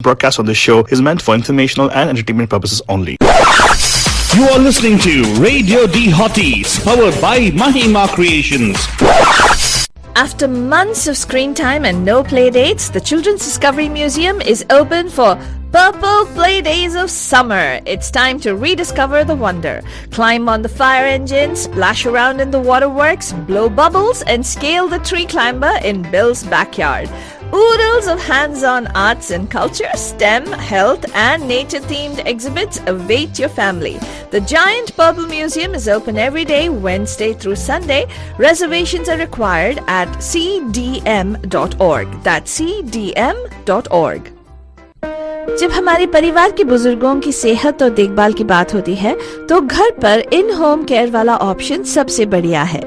broadcast on this show is meant for informational and entertainment purposes only. You are listening to Radio D Hotties, powered by Mahima Creations. After months of screen time and no play dates, the Children's Discovery Museum is open for Purple Play Days of Summer. It's time to rediscover the wonder. Climb on the fire engine, splash around in the waterworks, blow bubbles, and scale the tree climber in Bill's backyard. Oodles of hands-on arts and culture, STEM, health, and nature-themed exhibits await your family. The Giant Purple Museum is open every day, Wednesday through Sunday. Reservations are required at cdm.org. That's cdm.org. जब हमारे परिवार के बुजुर्गों की सेहत और देखभाल की बात होती है तो घर पर इन होम केयर वाला ऑप्शन सबसे बढ़िया है।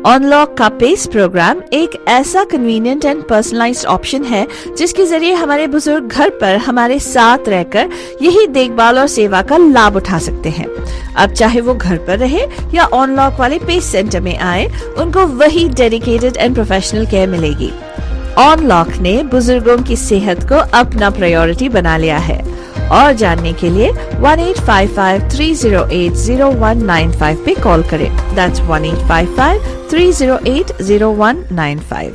ऑनलॉक का पेस प्रोग्राम एक ऐसा कन्वीनियंट एंड पर्सनलाइज्ड ऑप्शन है जिसके जरिए हमारे बुजुर्ग घर पर हमारे साथ रहकर यही देखभाल और सेवा का लाभ उठा सकते हैं। अब चाहे वो घर पर रहे या ऑनलॉक वाले पेस सेंटर में आए, उनको वही डेडिकेटेड एंड प्रोफेशनल केयर मिलेगी। ऑनलॉक ने बुजुर्गों की सेहत को अपना प्रायोरिटी बना लिया है। और जानने के लिए 1855-308-0195 पे कॉल करें। That's 1855-308-0195।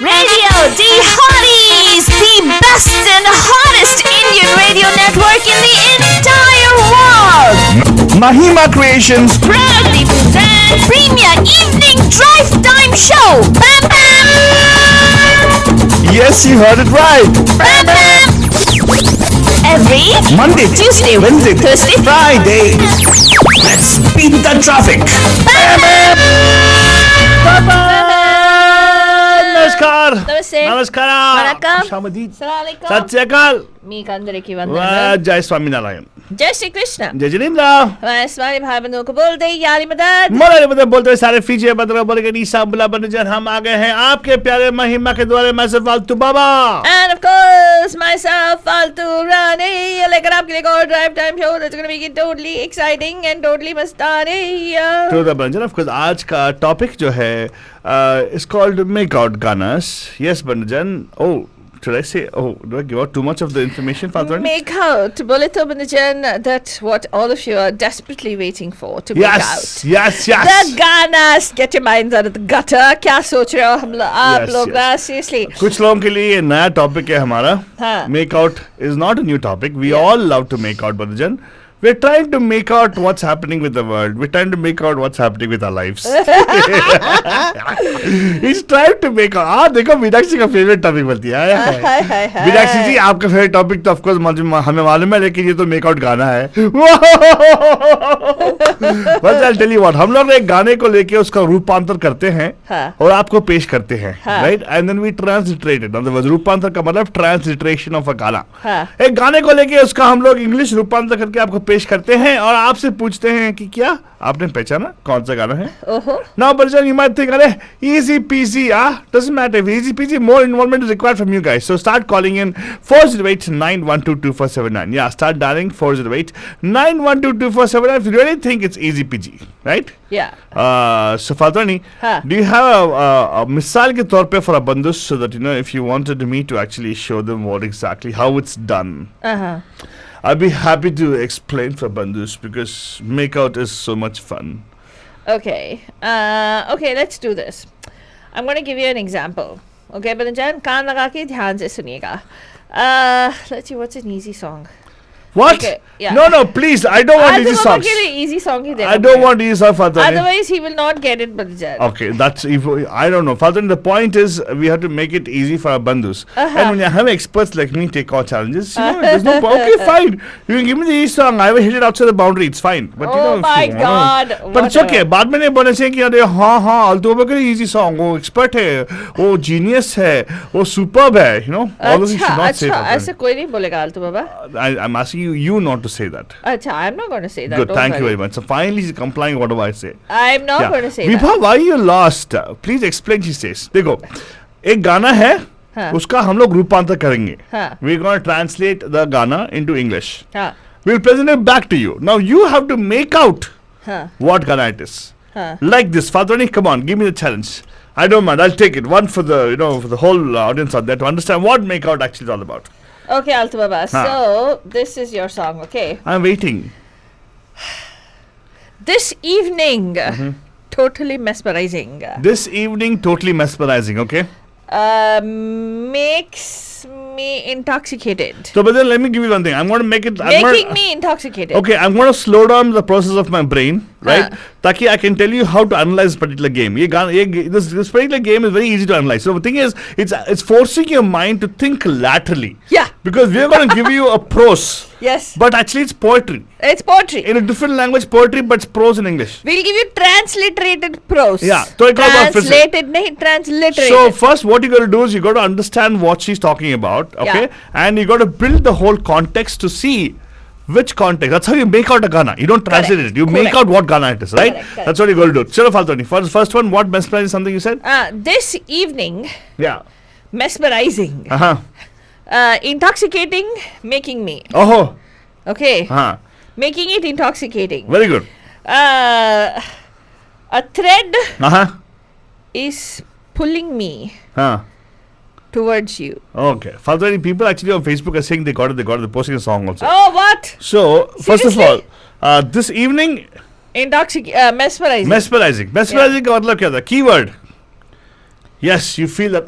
Radio D Hotties, the best and hottest Indian radio network in the entire world. Mahima Creations Proudly present Premier Evening Drive Time Show. Bam Bam! Yes, you heard it right. Bam Bam! Every Monday, Tuesday, Wednesday, Thursday, Friday. Let's beat the traffic. नमस्कार नमस्ते नमस्कार वणक्कम शामदी अस्सलाम वालेकुम सत श्री अकाल మీకందరికీ वाह, వందనాలు जय स्वामीनारायण जय श्री कृष्ण जय जिनेन्द्र हमारे स्वामी भाई बंधुओं को बोल दे यारी मदद मोरे मतलब बोलते हुए सारे फीचे बदल बोल के नीसा बुला बनजन हम आ गए हैं आपके प्यारे महिमा के द्वारे मैं सिर्फ फालतू बाबा and of course myself फालतू रानी लेकर आपके लिए एक और drive time show that's going to be totally exciting and totally मस्तानी तो द बनजन ऑफ कोर्स आज का टॉपिक जो है इज कॉल्ड मेक आउट गानास यस बनजन or should I say, oh, do I give out too much of the information, Father? Make out, Bullet Obanajan, that's what all of you are desperately waiting for, to make out. Yes. The Ganas, get your minds out of the gutter. क्या सोच रहे हो हम आप लोग ना seriously? कुछ लोगों के लिए ये नया टॉपिक है हमारा. Make out is not a new topic. We all love to make out, Banajan. We're trying to make out what's happening with the world. We're trying to make out what's happening with our lives. He's trying to make out. देखो मीनाक्षी का favourite topic बोलती है। मीनाक्षी जी आपका favourite topic तो of course हमें मालूम है, लेकिन ये तो मेक आउट गाना है। But I'll tell you what, हम लोग एक गाने को लेके उसका रूपांतर करते हैं और आपको पेश करते हैं, right? And then we transliterate it. रूपांतर का मतलब ट्रांसलिटरेशन ऑफ अ गाना। एक गाने को लेके उसका हम लोग इंग्लिश रूपांतर करके आपको पेश करते हैं और आपसे पूछते हैं कि क्या आपने पहचाना कौन सा गाना है? Now, Bharjan, you might think, अरे easy peasy, doesn't matter. Easy peasy, more involvement is required from you guys. So start calling in 408-912-2479. Yeah, start dialing 408-912-2479 if you really think it's easy peasy, right? Yeah. So Fatwani, do you have a misal के तौर पे for a bandus so that if you wanted me to actually show them what exactly how it's done? I'd be happy to explain for bandus because make out is so much fun. Okay. Okay, let's do this. I'm going to give you an example. Okay, Banajan, कान लगा के ध्यान से सुनिएगा. Let's see, what's an easy song? What? Okay, yeah. No, please. I don't want easy songs. Easy song I don't want easy songs, Father. Otherwise, he will not get it, Banajan. Okay, that's I don't know, Father. The point is, we have to make it easy for our bandus. And when you have experts like me take our challenges, there's no point. Okay, fine. You can give me the easy song. I will hit it outside the boundary. It's fine. But my God. But it's okay. बाद में नहीं बोलने से कि अरे हाँ Alto बकर easy song. वो expert है, वो genius है, वो superb है. All of you should not say that. ऐसे कोई नहीं बोलेगा Alto Baba. I'm asking you not to say that. Achha, I'm not going to say that. Good, thank you very much. So finally she's complying whatever I say. I'm not going to say Vibha, that. why you lost? Please explain, she says. देखो, एक गाना है, उसका हम लोग रूपांतर करेंगे. We're going to translate the Ghana into English. We'll present it back to you. Now you have to make out what Ghana it is. Like this. Faltoni, come on, give me the challenge. I don't mind. I'll take it. One for the for the whole audience out there to understand what Make Out actually is all about. Okay, Altu Baba. So this is your song, okay? I'm waiting. This evening, totally mesmerizing. This evening, totally mesmerizing. Okay. Makes me intoxicated. So, but then let me give you one thing. I'm going to make it. Making me intoxicated. Okay, I'm going to slow down the process of my brain, right? Taki, I can tell you how to analyze this particular game. This particular game is very easy to analyze. So the thing is, it's forcing your mind to think laterally. Yeah. Because we're going to give you a prose. Yes. But actually, it's poetry. It's poetry. In a different language, poetry, but it's prose in English. We'll give you transliterated prose. Yeah. So translated, nahi, transliterated. So first, what you got to do is you got to understand what she's talking about, okay? Yeah. And you got to build the whole context to see which context. That's how you make out a Ghana. You don't translate it. You make out what Ghana it is, right? Correct. That's what you got to do. Chalo Faltoni. First one, what mesmerizing something you said? This evening, Yeah. mesmerizing. Intoxicating, making me. Oh. Okay. Making it intoxicating. Very good. A thread is pulling me towards you. Okay. Faltoni, people actually on Facebook are saying they got it. They're posting a song also. Oh, what? So, first of Seriously? all, this evening, Mesmerizing. mesmerizing का मतलब क्या था? Keyword. Yes, you feel that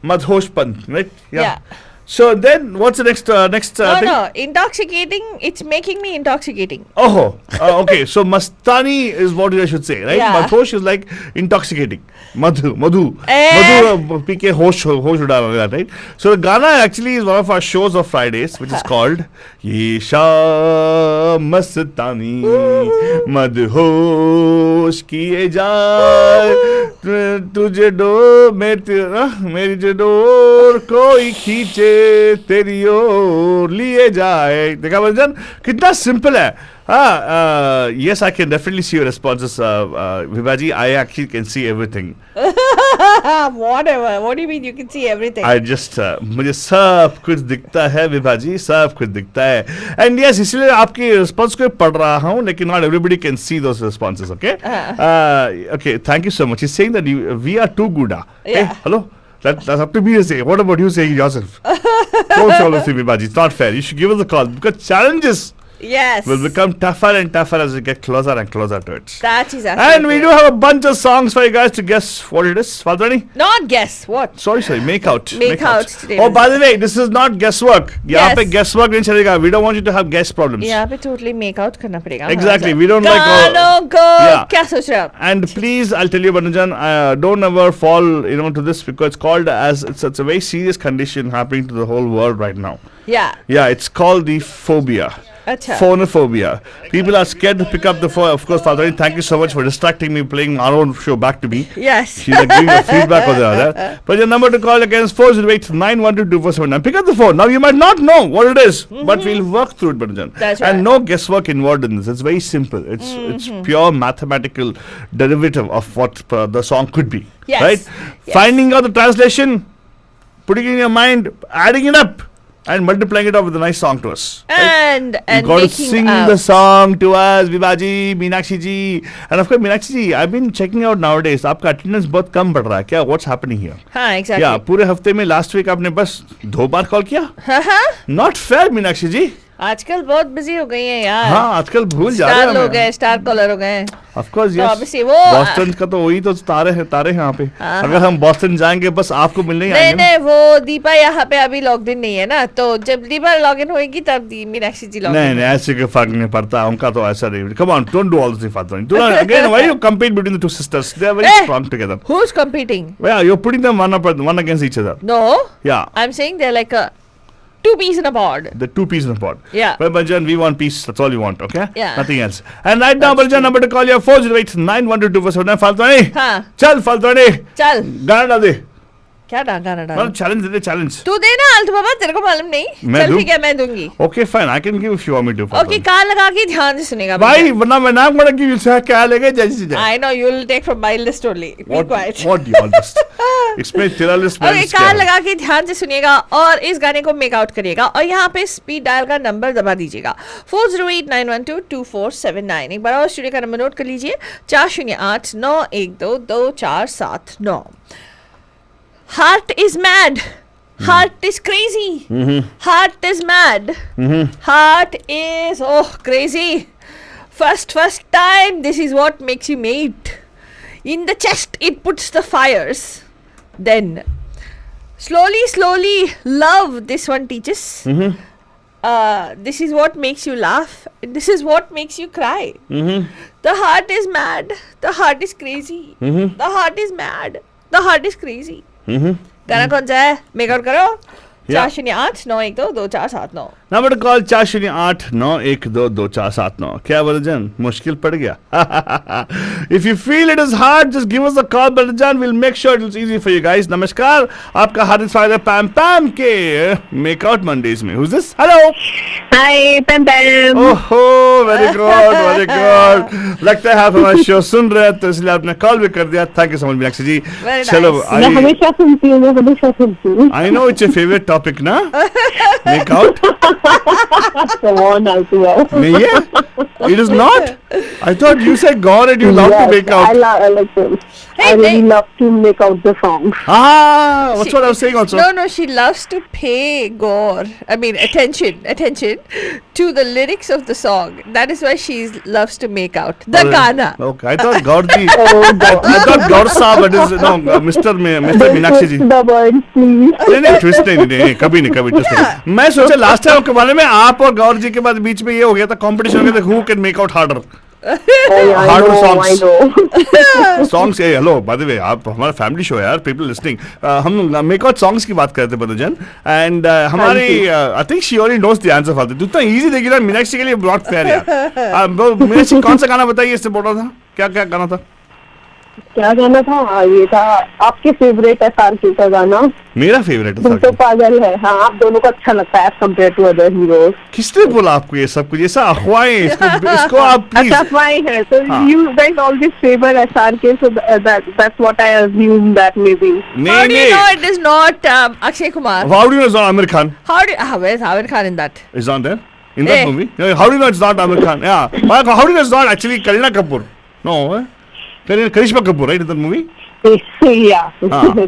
madhoshpan, right? Yeah. So then, what's the next thing? No, intoxicating. It's making me intoxicating. Oh, okay. So mastani is what I should say, right? Yeah. Madhosh is like intoxicating. Madhu pike hosh udala, right? So the Ghana actually is one of our shows of Fridays, which is called Ye Sham Mastani Madhosh kiye jaye tujhe do meri door koi खींचे तेरी ओर लिए जाए देखा बंजन कितना simple है yes I can definitely see your responses Vibhaji I actually can see everything Whatever, what do you mean you can see everything? I just मुझे सब कुछ दिखता है विभाजी सब कुछ दिखता है and yes इसलिए आपकी response को पढ़ रहा हूँ लेकिन not everybody can see those responses okay okay thank you so much he's saying that we are too good yeah. hey, hello That's up to me to say. What about you saying yourself? Don't follow Vibaji. It's not fair. You should give us a call because challenges will become tougher and tougher as we get closer and closer to it. That is And we do have a bunch of songs for you guys to guess what it is. Faltoni? Not guess. What? Sorry. Make out. Make out today. Oh, by the way, this is not guesswork. Yes. Guesswork नहीं चलेगा. We don't want you to have guess problems. यहाँ पे totally make out करना पड़ेगा. Exactly. We don't like गानों को क्या सोच रहे हो? And please, I'll tell you, Banujan, don't ever fall, to this because it's called as it's a very serious condition happening to the whole world right now. Yeah. Yeah, it's called the phobia. Achha. Phonophobia. People are scared to pick up the phone. Of course, Faltoni, thank you so much for distracting me, playing our own show back to me. Yes. She's like giving the feedback on the other. But your number to call again is 408-912-247. Pick up the phone. Now, you might not know what it is, but we'll work through it, Banujan. That's right. And no guesswork involved in this. It's very simple. It's pure mathematical derivative of what the song could be. Yes. Right? Yes. Finding out the translation, putting it in your mind, adding it up, and multiplying it up with a nice song to us. And you got to sing the song to us, Vibhaji, Meenakshi ji. And of course, Meenakshi ji, I've been checking out nowadays. आपका attendance बहुत कम बढ़ रहा है क्या? What's happening here? हाँ, exactly. Yeah, पूरे हफ्ते में last week आपने बस 2 बार कॉल किया? Not fair, Meenakshi ji. आजकल बहुत बिजी हो गई हैं यार. हाँ, आजकल भूल जा रहे हैं. स्टार हो गए, स्टार कॉलर हो गए. Of course, तो yes. obviously वो बॉस्टन का तो वही तो तारे हैं यहाँ पे. अगर हम बॉस्टन जाएंगे बस आपको मिलने ही आएंगे. नहीं वो दीपा यहाँ पे अभी लॉग इन नहीं है ना तो जब दीपा लॉग इन होगी तब मीनाक्षी जी लॉग इन. नहीं ऐसे का फर्क नहीं पड़ता उनका तो ऐसा नहीं. Come on, don't do all this Faltoni. Do not again. Why you compete between the two sisters? They are very strong together. Who's competing? Yeah, you're putting them one against each other. No. Yeah. I'm saying they're like a 2 peas in a pod. The 2 peas in a pod. Yeah. Well, Bajan, we want peace. That's all you want, okay? Yeah. Nothing else. And right now, Bajan, number to call you 408-912-247. Faltoni. हाँ. चल Faltoni. चल. गाना डाल दे. क्या गाना डालूं? मतलब challenge दे दे, challenge तू दे ना आलतू बाबा, तेरे को मालूम नहीं? मैं चल दूं? ठीक है, मैं दूंगी। Okay fine, I can give if you want me to. Okay, कान लगा के ध्यान से सुनेगा भाई, वरना मैं नाम बड़ा गिव यू क्या लेगे जैसे जाए। I know you will take from my list only, be quiet. What you all this? इसमें तेरा लिस्ट में ओके, कान लगा के ध्यान से सुनिएगा और इस गाने को मेक आउट करिएगा और यहाँ पे स्पीड डायल का नंबर दबा दीजिएगा 4089122479। एक बार और स्टूडियो का नंबर नोट कर लीजिए 4089122479। Heart is mad. Heart is crazy. Heart is mad. Heart is crazy. First time. This is what makes you mate. In the chest, it puts the fires. Then, slowly, love. This one teaches. This is what makes you laugh. This is what makes you cry. The heart is mad. The heart is crazy. The heart is mad. The heart is crazy. गाना कौन सा है? Make out करो। 4089122479 number call 4089122479। क्या बलजान, मुश्किल पड़ गया? If you feel it is hard, just give us a call Baljan, will make sure it is easy for you guys. नमस्कार, आपका हार्दिक स्वागत है पैम पैम के मेक आउट मंडेज में। Who is this? Hello, hi पैम पैम। ओहो, वेरी गुड, वेरी गुड। लगता है आप हमारा शो सुन रहे हैं, तो इसलिए आपने कॉल भी कर दिया। Thank you so much Meenakshi ji. Very चलो, nice. मैं हमेशा सुनती हूँ, I know it's your favourite topic ना, make out. Come on, Altu. नहीं है? It is not? I thought you said God and you love to make out. I like them. Hey, I really hey. love to make out the songs. That's what I was saying also. No, she loves to pay attention to the lyrics of the song. That is why she loves to make out the Gana. Okay, I thought Gaurji. Oh, God. I thought Gaur Saab, but it's no Mr. Meenakshi ji. The words, please. नहीं twist नहीं, कभी twist नहीं। मैं सोचा last time के बारे में आप और गौर जी के बाद बीच में ये हो गया था, कंपटीशन हो गया था, who can make out harder. Oh, yeah, Harder I songs. know. Songs ये हेलो बाय द वे, आप हमारा फैमिली शो है यार, पीपल लिसनिंग। हम मेक आउट सॉन्ग्स की बात करते हैं बदुजन, एंड हमारी I think she already knows the answer for this. इतना इजी देगी ना मीनाक्षी के लिए, नॉट फेयर यार। मीनाक्षी कौन सा गाना बताइए, इससे बोल रहा था क्या क्या गाना था? क्या गाना था? ये था आपके फेवरेट SRK का गाना, मेरा फेवरेट दिल तो पागल है। हाँ, आप दोनों को अच्छा लगता है as compare to other heroes. किसने बोला आपको ये सब कुछ? ये सब अफवाहें, इसको आप प्लीज। अच्छा, फाइन है। So you guys always favor SRK, so that's what I assume that maybe. How do you know it is not Akshay Kumar? How do you know it's not Amir Khan? Where's Amir Khan in that? It's not there in that movie. How do you know it's not Amir Khan? Yeah, how do you know it's not actually Kareena Kapoor? No, Karishma Kapoor, right, in that movie? Yeah,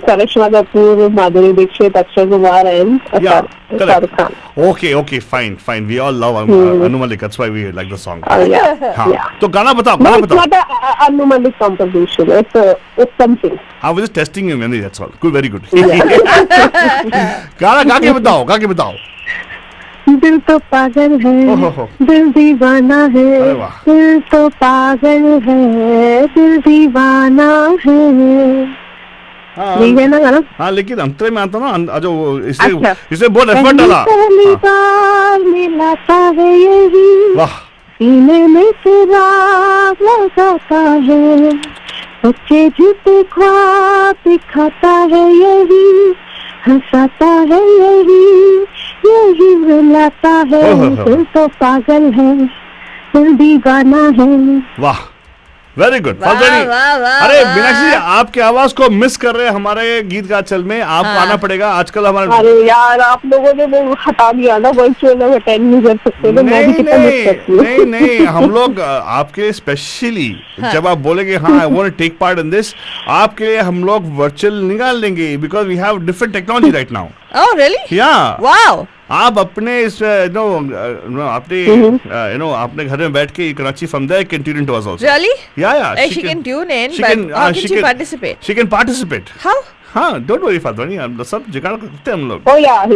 Karishma Kapoor, Madhuri Dixit, Akshay Kumar, and Shahrukh Khan. Okay, fine. We all love Anu Malik. That's why we like the song. Yeah. तो गाना बताओ, No, गाना it's बताओ। not a Anu Malik composition. It's something. I was just testing you, Mandy. That's all. Good, very good. गाना गा के बताओ। दिल तो पागल है, दिल दीवाना है, अरे वाह। दिल तो पागल है, दिल दीवाना है। यही है ना गाना? हाँ, लेकिन अंतरे में आता ना जो अच्छा। इसे बहुत एफर्ट डाला। पहली बार मिलाता है यही, वाह, सीने में चिराग लगाता है, सच्चे झूठे ख्वाब दिखाता है यही, हंसाता है यही रुलाता है। दिल तो पागल है, दिल दीवाना है। वाह, वेरी गुड। वाह, वाह, अरे वाह। मीनाक्षी जी, आपकी आवाज को मिस कर रहे हैं हमारे गीत का चल में, आपको आना पड़ेगा। आजकल हमारे अरे यार, आप लोगों ने वो हटा दिया ना, वर्चुअल अटेंड नहीं कर सकते, तो मैं भी कितना मिस करती हूँ। नहीं, हम लोग आपके स्पेशली जब आप बोलेंगे हाँ I want to take part in this, आपके लिए हम लोग वर्चुअल निकाल लेंगे, because we have different technology right now. Oh, really? Yeah. Wow. आप अपने इस अपने घर में बैठ के Karachi from there can tune into us also. Really? Yeah. She can tune in, but how can she participate? She can participate. How? हाँ, don't worry फादरानी, हम सब जुगाड़ करते हैं हम लोग। Oh yeah,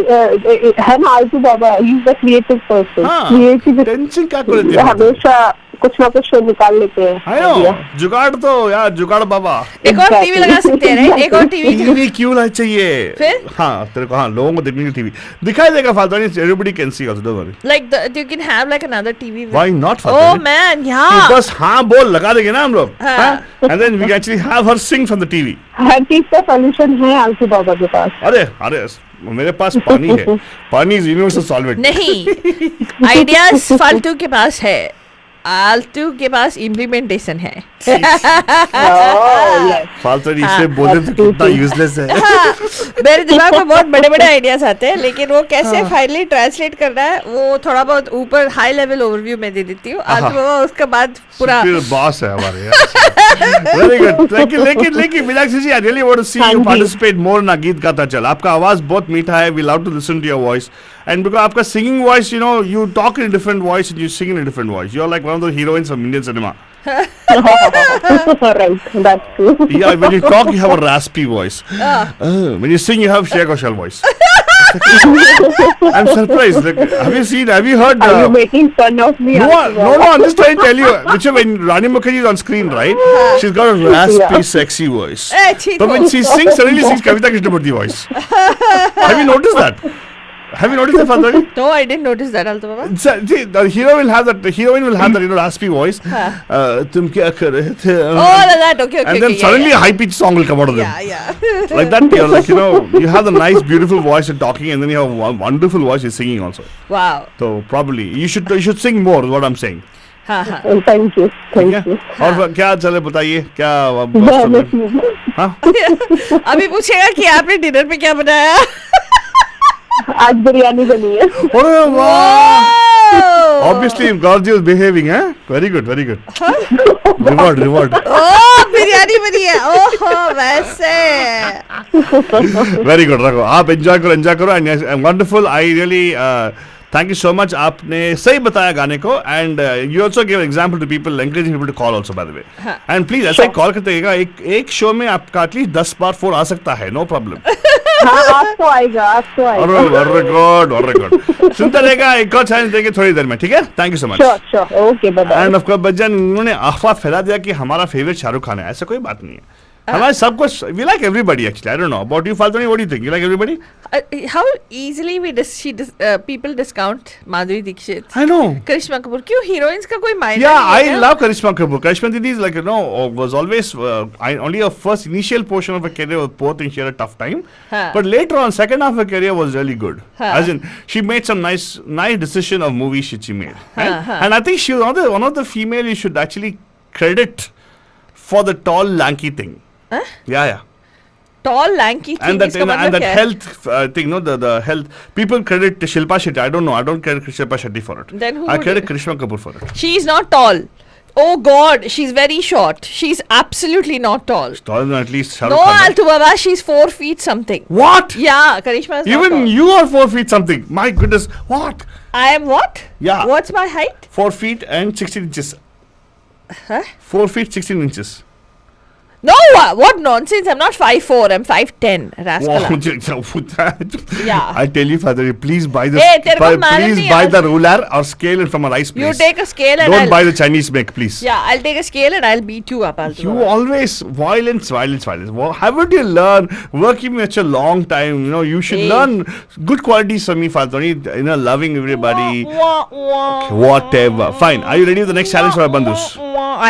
है ना आलतू बाबा, he's the creative person. हाँ, Creative टेंशन क्या कर रही है? हमेशा कुछ ना कुछ निकाल लेते हैं। I know, जुगाड़ तो यार जुगाड़ बाबा। एक और टीवी लगा सकते हैं, राइट? एक और टीवी टीवी क्यों ना चाहिए? फिर? हाँ तेरे को, हाँ लोगों को देखने की टीवी दिखाई देगा फालतू नहीं, everybody can see also, don't worry. like you can have like another TV with... Why not Oh फालतू? man, तू yeah. बस हाँ बोल लगा देंगे ना हम लोग, हाँ। and then we can actually have her sing from the TV. हर चीज का सोल्यूशन है आलतू बाबा के पास। अरे अरे मेरे पास पानी है, पानी इज यूनिवर्सल सॉल्वेंट। नहीं, आइडियाज फालतू के पास है, आलतू के पास इम्प्लीमेंटेशन है। फालतू इससे बोले तो कितना यूजलेस है। मेरे दिमाग में बहुत बड़े बड़े आइडियाज आते हैं, लेकिन वो कैसे फाइनली ट्रांसलेट करना है वो थोड़ा बहुत ऊपर हाई लेवल ओवरव्यू में दे देती हूँ। आलतू बाबा उसके बाद पूरा फिर बॉस है हमारे यार। Very good. लेकिन Meenakshi ji, I really want to see you participate more ना गीत गाता चल। आपका आवाज बहुत मीठा है, we love to listen to your voice, and because आपका singing voice, you know, you talk in different voice and you sing in different voice. You are like one of the heroines from Indian cinema. Right, that's true. Yeah, when you talk, you have a raspy voice. When you sing, you have Shreya Ghoshal voice. I'm surprised. Like, have you heard? Are you making fun of me? No, I'm just trying to tell you. Which when Rani Mukherjee is on screen, right? She's got a raspy, sexy voice. But when she sings, suddenly sings Kavita Krishnamurthy voice. Have you noticed that? Have you noticed that, Fadhani? No, I didn't notice that, Alto Baba. See, the heroine will have that, you know, raspy voice. Tum kya kar rahe the? Oh, like that. Okay. And then suddenly a high pitched song will come out of them. Yeah. Like that, you're like, you know, you have the nice, beautiful voice and talking, and then you have a wonderful voice you're singing also. Wow. So probably you should sing more. Is what I'm saying. हाँ. Thank you. और क्या चले बताइए क्या? हाँ? अभी पूछेगा कि आपने डिनर पे क्या बनाया? आज बिरयानी बनी है। अरे वाह! Obviously, Gorgy was behaving, huh? Very good. Reward. ओह, बिरयानी बनी है। ओह, वैसे। Very good, रखो। आप enjoy करो and wonderful. I really thank you so much. आपने सही बताया गाने को, and you also gave example to people, encouraging people to call also, by the way. And please ऐसा ही कॉल करते रहिएगा। एक शो में आपका एटलीस्ट 10 बार फोन आ सकता है, no problem. हाँ, आज तो आएगा। Very good. सुनता रहेगा, एक और चांस देंगे थोड़ी देर में, ठीक है? Thank you so much. Sure. Okay, bye-bye. And of course, Bachchan इन्होंने अफवाह फैला दिया कि हमारा फेवरेट शाहरुख खान है। ऐसा कोई बात नहीं है। हमारे सब कुछ, we like everybody actually. I don't know about you, Faltoni. What do you think? You like everybody? How easily people discount Madhuri Dixit, I know. Karishma Kapoor. क्यों heroines का कोई मायना Yeah, नहीं है? I love Karishma Kapoor. Karishma Didi is like, you know, was always only her first initial portion of her career was poor and she had a tough time. But later on, second half of her career was really good. As in, she made some nice decision of movies she made. And I think she was one of the female you should actually credit for the tall, lanky thing. Yeah. Tall, lanky thing. And that health thing, no, the health. People credit Shilpa Shetty. I don't know. I don't credit Shilpa Shetty for it. Then who I would credit you? Karishma Kapoor for it. She's not tall. Oh God, she's very short. She's absolutely not tall. Taller than at least Shah No, Rukh Khan. Altu Baba, she's 4 feet something. What? Yeah, Karishma is not Even tall. you are 4 feet something. My goodness. What? I am what? Yeah. What's my height? 4 feet and 16 inches. Huh? 4 feet 16 inches. No, what nonsense. I'm not 5'4", I'm 5'10", rascal. Yeah. I tell you, Father, please buy the Hey, तेरे को मालूम please नहीं buy आज- the ruler or scale it from a nice place. You take a scale and Don't I'll... buy the Chinese make, please. Yeah, I'll take a scale and I'll beat you up, Altu You Baba. always violence. Haven't you learned working such a long time? You know, you should Hey. learn good qualities from me, Father. You know, loving everybody. Whatever. Fine. Are you ready with the next challenge for our bandhus?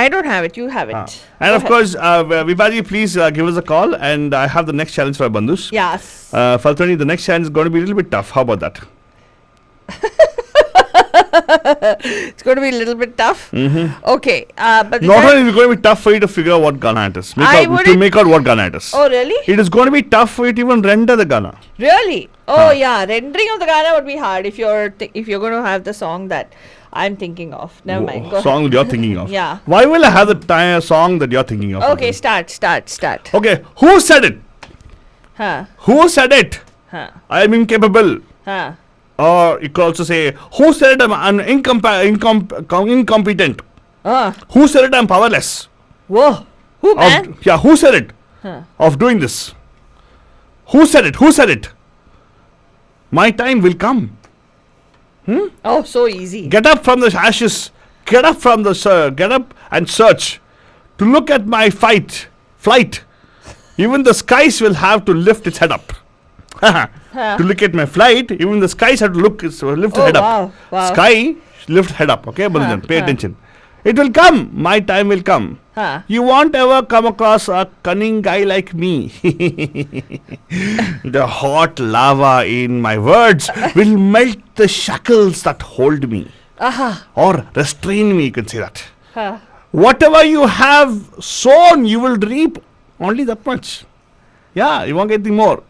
I don't have it. You have it. And of course, Vipaji, please give us a call, and I have the next challenge for our bandhus. Yes. Faltoni, the next challenge is going to be a little bit tough. How about that? It's going to be a little bit tough. Okay. But Not only is it going to be tough for you to figure out what Ghana it is. To make out what Ghana it is. Oh, really? It is going to be tough for you to even render the Ghana. Really? Oh, yeah. Rendering of the Ghana would be hard if you're going to have the song that I'm thinking of. Never mind. Go Song that you're thinking of. Yeah. Why will I have the song that you're thinking of? Okay, start. Okay, who said it? Huh. Who said it? Huh. I am incapable. Huh. Or you could also say, who said it? I'm incompetent. Who said it? I'm powerless. Whoa. Who, man? Who said it? Huh. Of doing this? Who said it? My time will come. Oh, so easy. Get up from the ashes. get up from the get up and search to look at my flight. Even the skies will have to lift its head up. To look at my flight, even the skies have to lift its head up. Wow. Sky lift head up. Okay, Balajan, pay attention. It will come. My time will come. You won't ever come across a cunning guy like me. The hot lava in my words will melt the shackles that hold me. Or restrain me, you can say that. Whatever you have sown, you will reap only that much. Yeah, you won't get anything more.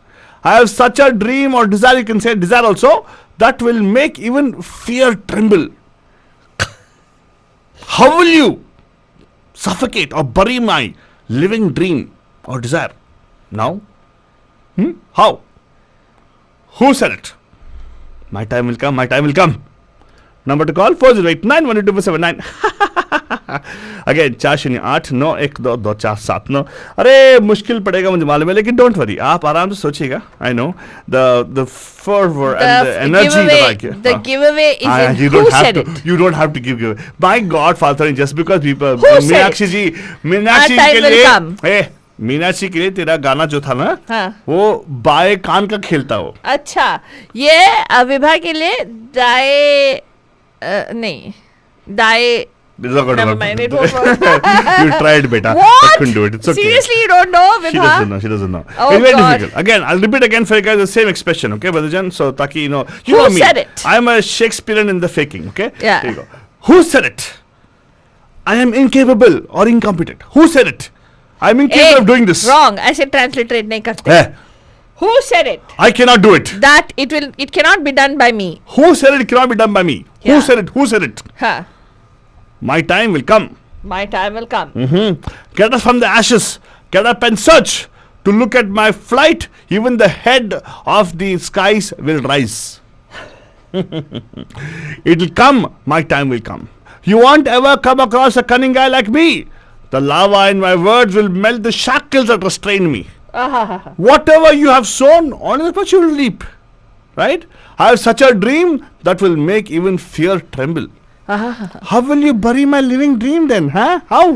I have such a dream or desire, you can say desire also, that will make even fear tremble. How will you suffocate or bury my living dream or desire? Now? How? Who said it? My time will come, my time will come. Number to call 40891279. Again 408912247. अरे मुश्किल पड़ेगा मुझे मालूम है, लेकिन don't worry, आप आराम से सोचिएगा. I know the fervor and the energy that I get. The giveaway is in you who don't have said to, it. you don't have to give away. My God, Father, just because people Who said Meenakshi it? जी Our time के will लिए come. Meenakshi के लिए तेरा गाना जो था ना, हाँ. वो बाएं कान का खेलता हो. अच्छा, ये विभा के लिए नहीं दाए. Never mind, it won't work. You tried, beta. What? I couldn't do it. It's okay. Seriously, you don't know, She Vibha? doesn't know. She doesn't know. Oh, it's very God. difficult. Again, I'll repeat again for you guys the same expression, okay, Badajan? So, taki, you know Who me. said it? I'm a Shakespearean in the faking, okay? Yeah. Here you go. Who said it? I am incapable or incompetent. Who said it? I'm incapable of doing this. Wrong. ऐसे transliterate नहीं करते. Eh, Who said it? I cannot do it. That it cannot be done by me. Who said it cannot be done by me? Yeah. Who said it? Who said it? Huh. My time will come. My time will come. Get up from the ashes. Get up and search. To look at my flight, even the head of the skies will rise. It will come. My time will come. You won't ever come across a cunning guy like me. The lava in my words will melt the shackles that restrain me. Whatever you have sown, only that much you will reap. Right? I have such a dream that will make even fear tremble. How will you bury my living dream then? Huh? How?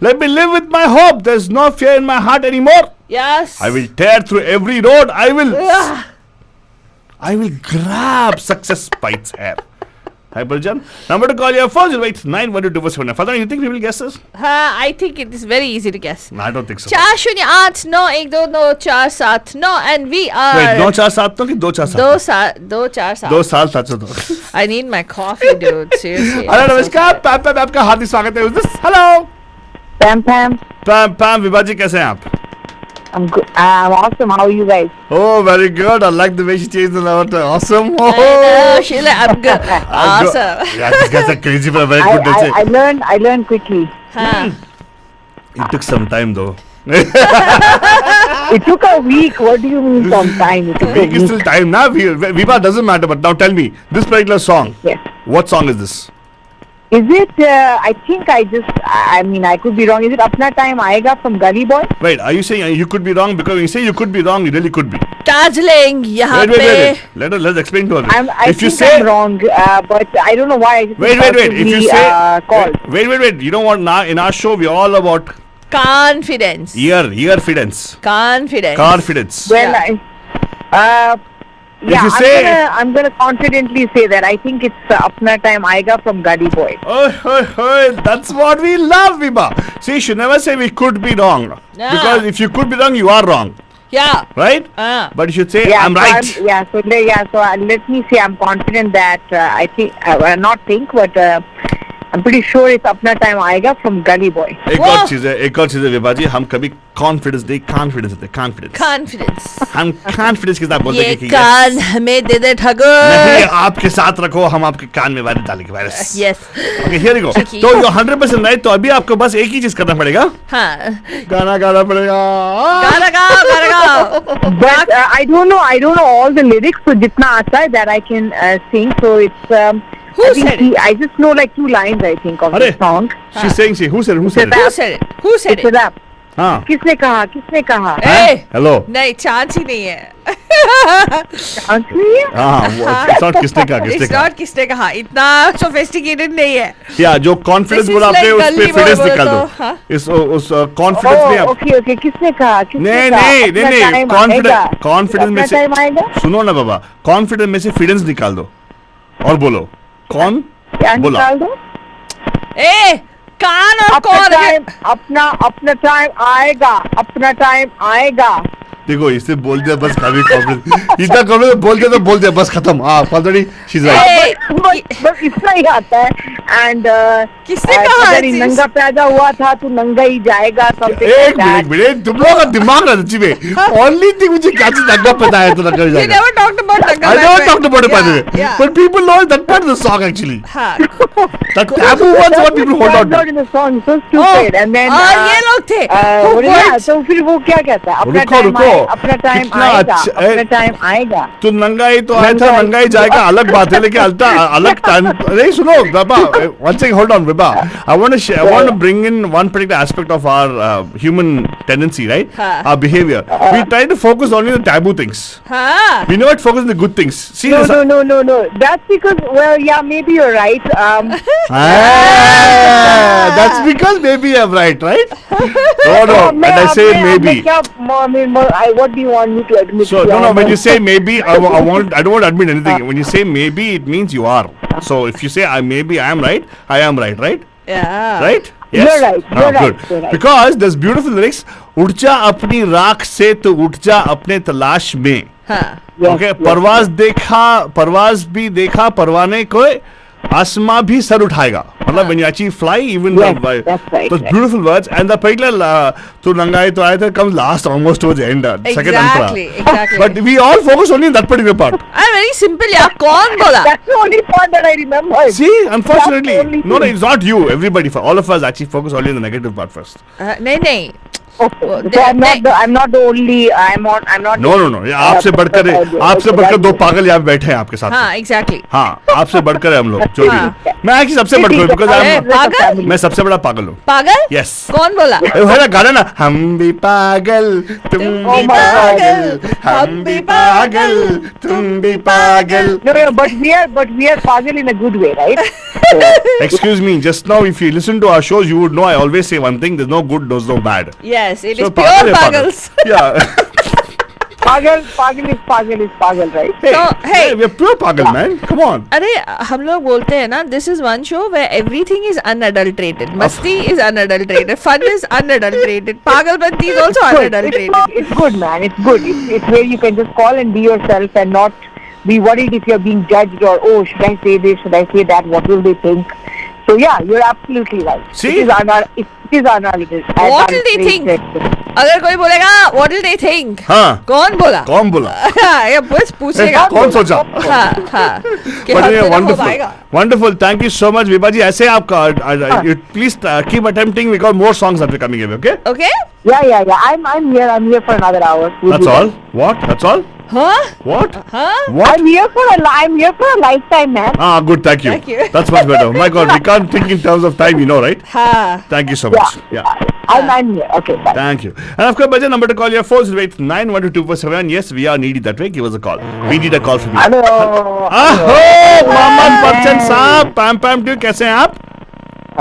Let me live with my hope. There's no fear in my heart anymore. Yes. I will tear through every road. I will grab success by its hair. Hi, Baljan. Number to call your phone. Wait, 91227. Father, you think we will guess this? I think it is very easy to guess. No, I don't think so. 408912947 and we are. Wait, 947 no कि 247? 247. 2 साल सच तो. I need my coffee, dude. Seriously. Hello नमस्कार, पैम पैम आपका हार्दिक स्वागत है. Hello. Pam Pam. पैम Vibha जी कैसे हैं आप? I'm good. I'm awesome. How are you guys? Oh, very good. I like the way she changed the number to awesome. I know, she's like, I'm good. Awesome. Yeah, these guys are crazy but very good. I learned quickly. It took some time though. It took a week. What do you mean some time? It took a Week is still time now. Viva doesn't matter, but now tell me, this particular song. Yes. What song is this? Is it? I think I mean, I could be wrong. Is it Apna Time Aayega from Gully Boy? Wait, are you saying you could be wrong? Because when you say you could be wrong, you really could be. Darjeeling, यहाँ Wait. पे. Let's explain to her. I think I'm wrong, but I don't know why. I just Wait. If you say called. wait. You know what? Now in our show, we're all about Confidence. earfidence. Confidence. Well, If yeah, you say- I'm gonna confidently say that. I think it's Apna Time Aayega from Gully Boy. Oh, that's what we love, Viva. See, you should never say we could be wrong. Yeah. Because if you could be wrong, you are wrong. Yeah. Right? But you should say, Yeah, I'm so right. let me say I'm confident that I think, not think, but I'm pretty sure it's Apna Time Aayega from Gully Boy. एक और चीज है विभा जी, हम कभी confidence होते confidence. हम confidence के साथ बोलते ये हैं कि कान हमें दे दे नहीं, ठगुर. आपके साथ रखो, हम आपके कान में वायरस डालेंगे virus. Yes. Okay, here you go. Cheeky. तो you're 100% right. तो अभी आपको बस एक ही चीज करना पड़ेगा. हाँ. गाना गाना पड़ेगा. गाना गाओ. But I don't know all the lyrics, so jitna aata hai that I can sing. So it's Who said it? I just know like 2 lines I think of the Arre. song. She's saying, who said it? Who said it? It's a rap. हाँ किसने कहा किसने कहा? ए, hello नहीं chance ही नहीं है। Chance नहीं है? हाँ it's not किसने कहा किसने It's कहा not किसने कहा, इतना सोफिस्टिकेटेड नहीं है। या जो कॉन्फिडेंस This is बोला आपने like उस पे गली फिडेंस boy निकाल बोला दो, तो, हाँ। इस उस कॉन्फिडेंस में आप ओके ओके किसने कहा नहीं नहीं नहीं नहीं कॉन्फिडेंस कॉन्फिडेंस में से टाइम आएगा? सुनो ना बाबा, कॉन्फिडेंस में से फिडेंस निकाल दो और बोलो कौन क्या बोला निकाल दो? ए कान और अपना कौन टाइम अपना टाइम आएगा, अपना टाइम आएगा। देखो इससे बोल दिया बस, काफी कॉन्फिडेंस इतना कॉन्फिडेंस बोल दिया बस खत्म। हाँ ऑलरेडी शी इज राइट। बस इतना ही आता है। एंड किसने कहा अगर चीज़? नंगा पैदा हुआ था तो नंगा ही जाएगा। एक मिनट तुम लोगों का दिमाग ना सच्ची में ओनली थिंग मुझे क्या चीज नंगा पता है तो नंगा You जाएगा। never talked about Nanga I never Bad talked about it by the way, Yeah. but people know that part of the song actually. हाँ। The taboo ones what people hold on to. in the song, so stupid. And then और ये लोग थे who quotes- तो फिर वो क्या कहता है? अपना रुको, टाइम रुको। अपना टाइम कितना आएगा, अच्छा- अपना टाइम आएगा। तो नंगाई तो आया था, नंगाई जाएगा अलग बात है, लेकिन अलग टाइम नहीं। सुनो बाबा, one second, hold on Baba, I want to bring in one particular aspect of our human tendency, right? हाँ. Our behavior. We try to focus only on the taboo things. हाँ We never focus on the good things. See No, this. no. That's because, well, yeah, maybe you're right. That's because maybe I'm right? No, and I say maybe. What do you want me to admit? So no, when you say maybe, I don't want to admit anything. When you say maybe, it means you are. So if you say maybe I am right, I am right? yeah Right? You're right, you're good. right, you're right. Because there's beautiful lyrics. उठ जा अपनी राख से तो उठ जा अपने तलाश में. हाँ Yes, Okay, yes, परवाज भी देखा परवाने को आसमां भी सर उठाएगा. मतलब when you actually fly, even Yes, the that's right, those right. beautiful words, and the particular तो नंगाई तो आया था comes last almost towards the end, second Exactly, antara. exactly. But we all focus only on that particular part. अरे very simple यार, कौन बोला? That's the only part that I remember. See, unfortunately, That's the only no, thing. it's not you. Everybody, all of us actually focus only on the negative part first. नहीं Okay. Well, So I'm not the only. I'm not. No. ये आपसे बढ़कर दो पागल यहाँ बैठे हैं आपके साथ. हाँ exactly. हाँ, आपसे बढ़कर है हम लोग जो भी. मैं actually सबसे बढ़कर हूँ because अरे, I'm पागल? मैं सबसे बड़ा पागल हूँ. पागल? Yes. कौन बोला? वो है ना गाना ना, हम भी पागल तुम भी पागल, हम भी पागल तुम भी पागल. No, but we are pagal in a good way, right? Excuse me, just now if you listen to our shows, you would know I always say one thing: there's no good, there's no bad. Yes, it So is पागल pure है पागल. pagals. Yeah. pagal is pagal, right? Hey, So, hey. we're pure pagal, man. Come on. अरे हम लोग बोलते हैं ना, this is one show where everything is unadulterated. मस्ती is unadulterated. Fun is unadulterated. पागलपंती is also unadulterated. It's good, man. It's good. It's where you can just call and be yourself and not be worried if you're being judged or, oh, should I say this? Should I say that? What will they think? So yeah, you're absolutely right. See? It is unadulterated. What will they think? अगर कोई बोलेगा what will they think? हाँ. कौन बोला? कौन बोला? ये बस पूछेगा. कौन सोचा? हाँ कि But हद yeah, पे ना हो wonderful, पाएगा. wonderful. Thank you so much, Viva ji. ऐसे आपका, you please keep attempting because more songs are coming in, okay? Okay? Yeah. I'm here for another hour. We'll That's do all. that. What? That's all? Huh? What? Huh? What? I'm here for a lifetime, man. Ah, good. Thank you. Thank you. That's much better. My God, we can't think in terms of time, you know, right? हाँ. Thank you so much. Yeah. I'm here. Okay, bye. Thank you. And of course, budget number to call your 408-912-2479. Yes, we are needy that way. Give us a call. We need a call from you. Hello. आहो, मोहम्मद बच्चन साहब, पैम ट्यू, कैसे हैं आप?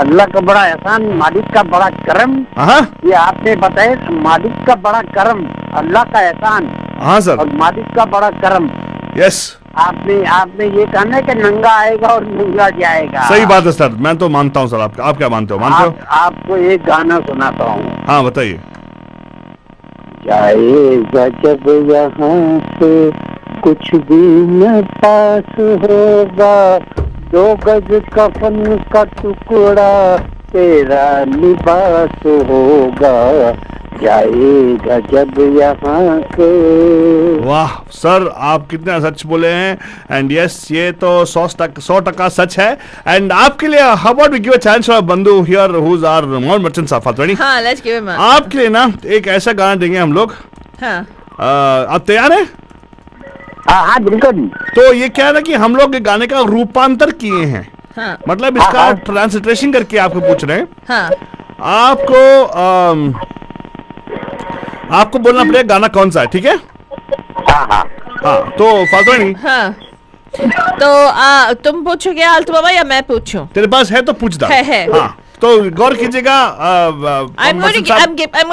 अल्लाह का बड़ा एहसान, मालिक का बड़ा करम. हाँ ये आपने बताया, मालिक का बड़ा करम, अल्लाह का एहसान हाँ सर. और मालिक का बड़ा करम. यस, आपने ये कहना है कि नंगा आएगा और नंगा जाएगा. सही बात है सर. मैं तो मानता हूँ सर. आप क्या मानते हो? मानते हो? आपको एक गाना सुनाता हूँ. हाँ बताइए. जाएगा जब यहाँ से कुछ भी न पास होगा, 2 गज कफन का टुकड़ा तेरा लिबास होगा. जाएगा जब यहाँ से. वाह सर, आप कितना सच बोले हैं. एंड यस, ये तो 100% सच है. एंड आपके लिए how about we give a chance for बंधु here who is our Mohammad Bachchan Sahab Fatwani. हाँ, let's give him a. आपके लिए ना एक ऐसा गाना देंगे हम लोग. हाँ. आप तैयार हैं? हाँ बिल्कुल. तो ये क्या है ना कि हम लोग गाने का रूपांतर किए हैं. हाँ. मतलब इसका ट्रांसलेशन करके आपको पूछ रहे हैं. हाँ. आपको आपको बोलना पड़ेगा गाना कौन सा है, ठीक है? हाँ हाँ हाँ, तो फालतू नहीं, हाँ, तो तुम पूछोगे आलतू बाबा या मैं पूछूं? तेरे पास है तो पूछ दा। है। हाँ, तो गौर कीजिएगा। I'm going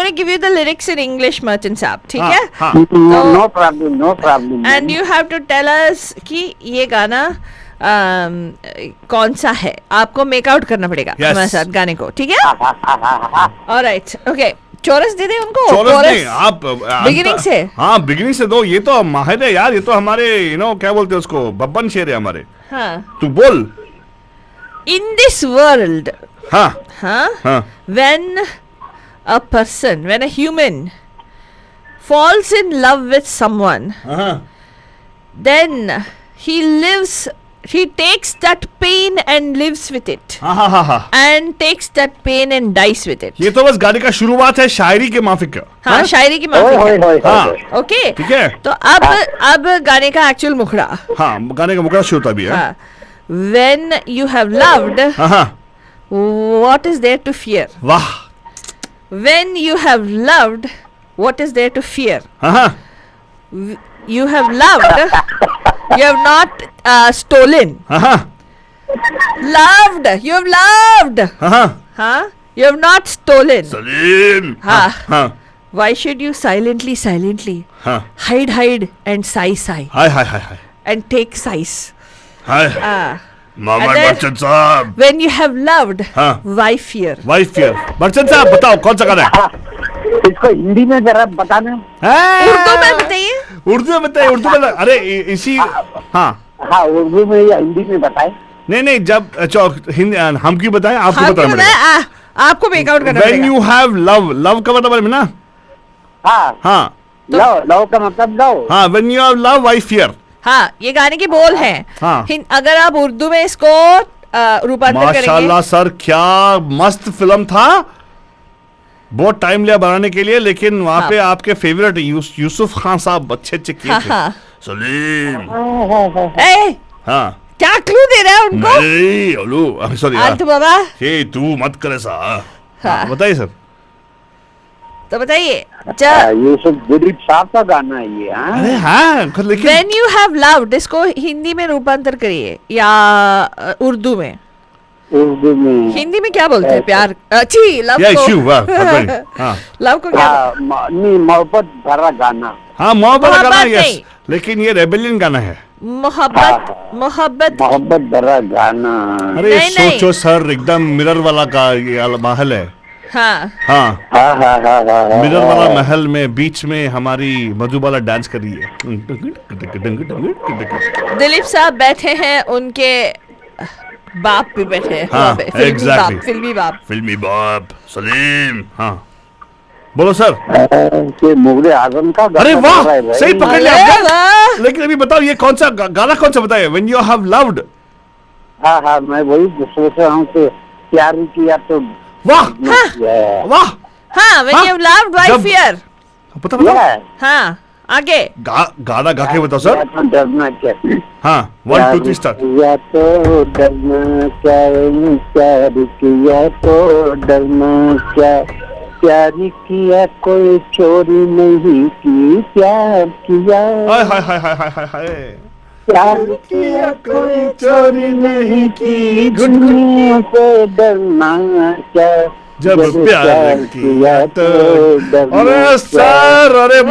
to give you the lyrics in English, Merchant साहब, ठीक है? हाँ, no problem no problem And you have to tell us कि ये गाना कौन सा है, आपको मेक आउट करना पड़ेगा Yes. हमारे साथ गाने को, ठीक है? ऑलराइट, ओके, चोरस दे दे उनको। चौरस नहीं, आप बिगिनिंग से। हाँ, बिगिनिंग से दो। ये तो माहिर है यार, ये तो हमारे क्या बोलते हैं उसको, बब्बन शेर है हमारे। हाँ, तू बोल। in this world, हाँ हाँ, when a human falls in love with someone, हाँ, then he takes that pain and lives with it, हाँ, हाँ, हाँ। and takes that pain and dies with it. ये तो बस गाने का शुरुआत है, शायरी के माफिक का। हाँ, शायरी की ओए माफी होए है। होए हाँ। होए। ओके, ठीक है। तो अब गाने का एक्चुअल मुखड़ा। हाँ, गाने का मुकरा शुरू होता भी है। हाँ, when you have loved, हाँ, हाँ, what is there to fear? वाह। When you have loved, what is there to fear? हाँ, हाँ, You have loved, you have not stolen. हाँ, हाँ, Loved, you have loved. हाँ, Huh? You have not stolen. Salim. हाँ. हाँ, Why should you silently हाँ, hide and sigh hi hi hi hi and take sighs? Hi. Ah. Mohammad And then- Bachchan साहब। When you have loved, हाँ। why fear? Wife fear. Bachchan साहब बताओ कौन सा गाना है? इसको हिंदी में जरा बताना। उर्दू में बताइए। उर्दू में बताइए, उर्दू में। अरे इसी। हाँ, हाँ, उर्दू में या हिंदी में बताए। नहीं, जब हिंदी हम क्यों बताएं, आपको हाँ, बताना क्यों पड़ेगा। बताएं? आपको मेकआउट करना When पड़ेगा। you have love का मतलब है ना? हाँ, हाँ, लव लव का मतलब लव। हाँ, when you have love, why fear? हाँ, ये गाने के बोल हैं। हाँ। अगर आप उर्दू में इसको रूपांतर करेंगे। माशाल्लाह सर, क्या मस्त फिल्म था। बहुत टाइम लिया बनाने के लिए, लेकिन वहाँ हाँ। पे आपके फेवरेट यूसुफ खान साहब अच्छे किए हाँ, थे। हाँ। सलीम। ए, हाँ, क्या क्लू दे रहा है उनको? नहीं, हेलो, सॉरी आलतू बाबा, हे तू मत करे सा। हाँ। बताइए सर। तो बताइए। ये सब दिलीप साहब का गाना है ये। हाँ, अरे हाँ, लेकिन When you have loved, इसको हिंदी में रूपांतर करिए या उर्दू में। उर्दू में। हिंदी में क्या बोलते हैं? प्यार, अच्छी लव या को। इश्यू, वाह, फरमाइए। हाँ, लव को क्या? हाँ, नहीं, मोहब्बत भरा गाना। हाँ, मोहब्बत का गाना, मोहब्बत यस, नहीं। लेकिन ये रेबेलियन गाना है। मोहब्बत मोहब्बत भरा गाना। अरे नहीं। सोचो सर, एकदम मिरर वाला का ये महल है। हाँ, हाँ, हाँ हाँ हाँ हाँ। मिरर वाला महल में बीच में हमारी मधुबाला डांस कर रही है। दिलीप साहब बैठे हैं, उनके बाप भी बैठे हैं हाँ, वहाँ पे, फिल्मी exactly. बाप, फिल्मी बाप। फिल्मी बाप सलीम। हाँ, बोलो सर। ये मुगले आजम का गाना अरे वाह, चल रहा है भाई। सही पकड़ लिया अरे आपने। वाह। लेकिन अभी बताओ ये कौन सा गाना, कौन सा बताइए? When you have loved। हाँ हाँ, मैं वही सोच रहा हूँ कि प्यार किया तो वाह, Yeah. वाह। हाँ, when हाँ, you have loved, why जब- fear? बताओ Yeah. हाँ, आगे। गाना गा के बताओ सर। या तो डरना क्या। हाँ, 1 2 3 स्टार्ट। या तो डरना क्या, प्यार किया तो डरना क्या, प्यार किया कोई चोरी नहीं की, प्यार किया हाय हाय हाय हाय हाय हाय हाय। प्यार किया कोई चोरी नहीं की, दुनिया से डरना क्या, जब प्यार किया तो। अरे सर, अरे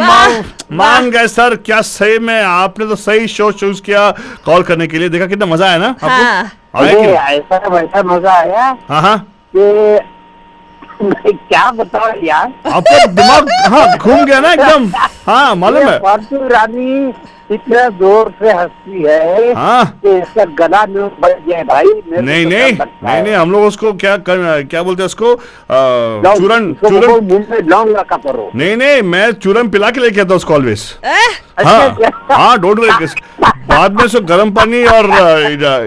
मान गए सर, क्या सही में आपने तो सही शो चूज किया कॉल करने के लिए। देखा कितना मजा आया ना आपको? हाँ। आया कि अरे नहीं? ऐसा वैसा मजा आया हाँ, हाँ, कि मैं क्या बताऊं यार। आपका दिमाग हाँ घूम गया ना एकदम। हाँ, मालूम है। फालतू रानी इतना जोर से हंसती है हाँ, कि इसका गला में बढ़ गया भाई। मेरे नहीं को नहीं डर लगता नहीं है। नहीं, हम लोग उसको क्या बोलते हैं उसको, लौंग, चूरन इसको चूरन। बोलो मुंह में लौंग लगा करो। नहीं, मैं चूरन पिला के लेके आता हूँ उसको ऑलवेज। अच्छा, हाँ, डोंट वरी। बाद में उसको गर्म पानी और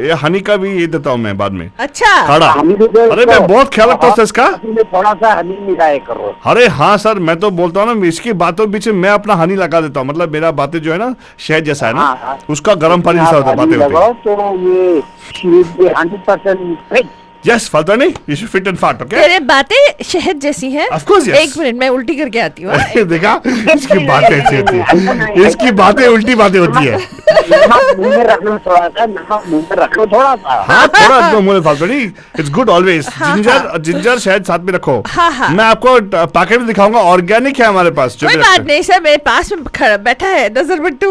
ये हनी का भी ये देता हूँ मैं बाद में, अच्छा, काढ़ा। हनी भी दो अरे इसको। मैं बहुत ख्याल रखता हूँ इसका। इसमें थोड़ा सा हनी मिलाए करो। अरे हाँ सर, मैं तो बोलता हूँ ना, इसकी बातों के पीछे मैं अपना हनी लगा देता हूँ। मतलब मेरा बातें जो है ना, शहद जैसा है ना, उसका गर्म पानी जैसा होता है हनी बातें लगाओ होते। तो ये 100% yes Faltoni, you should fit and fat, okay? तेरे बातें शहद जैसी हैं। Of course, yes. 1 मिनट मैं उल्टी करके आती हूँ। देखा, इसकी बातें ऐसी होती है, इसकी बातें उल्टी बातें होती है। नमक मुंह में रखना थोड़ा सा, नमक मुंह में रखो थोड़ा सा। हाँ, थोड़ा तो मुंह में फाल्तोनी, इट्स गुड ऑलवेज। जिंजर शहद साथ में रखो। हाँ। मैं आपको पैकेट में दिखाऊंगा, ऑर्गेनिक है हमारे पास। कोई बात नहीं सर, मेरे पास में खड़ा बैठा है नजर बट्टू।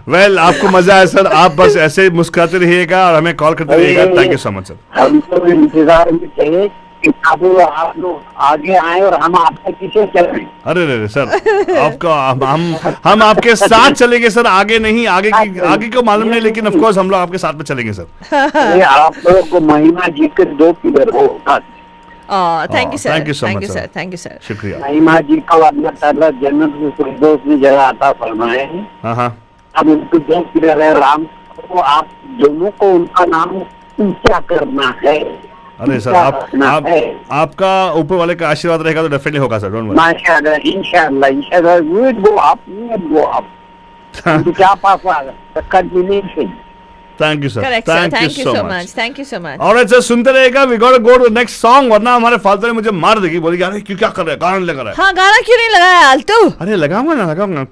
वेल, आपको मजा है सर, आप बस ऐसे मुस्कुराते रहिएगा और हमें कॉल करते रहिएगा। Thank you so much sir. हमको इंतजार में चाहिए कि आप लोग आगे आए और हम आपके पीछे चलें। अरे सर, आपका हम आपके साथ चलेंगे सर, आगे नहीं, आगे को मालूम नहीं, लेकिन ऑफ कोर्स हम लोग आपके साथ में चलेंगे सर। ये आप लोगों को महिमा जी के 2 पिलर हो। Thank you sir, thank you so thank much, you sir. Sir, thank you sir. शुक्रिया। महिमा जी को अल्लाह ताला जन्नत में फिरदौस में जगह अता फरमाए। हाँ। अब उनको 2 पिलर है, राम को आप दोनों को उनका नाम ऊंचा करना है। अरे सर, आपका ऊपर वाले का आशीर्वाद रहेगा तो डेफिनेटली होगा सर, डोंट वरी। माशाअल्लाह, इंशाअल्लाह, you will go up, you will go up. क्या पापा continuation. Thank you sir, correct sir, thank you so much, thank you so much. Alright sir, सुनते रहेगा, we got to go to next song, वरना हमारे फाल्तू ने मुझे मार देगी, बोलेगी अरे क्यों, क्या कर रहा है, गाना लगा रहा है। हाँ, गाना क्यों नहीं लगाया आलतू? अरे लगाऊंगा ना,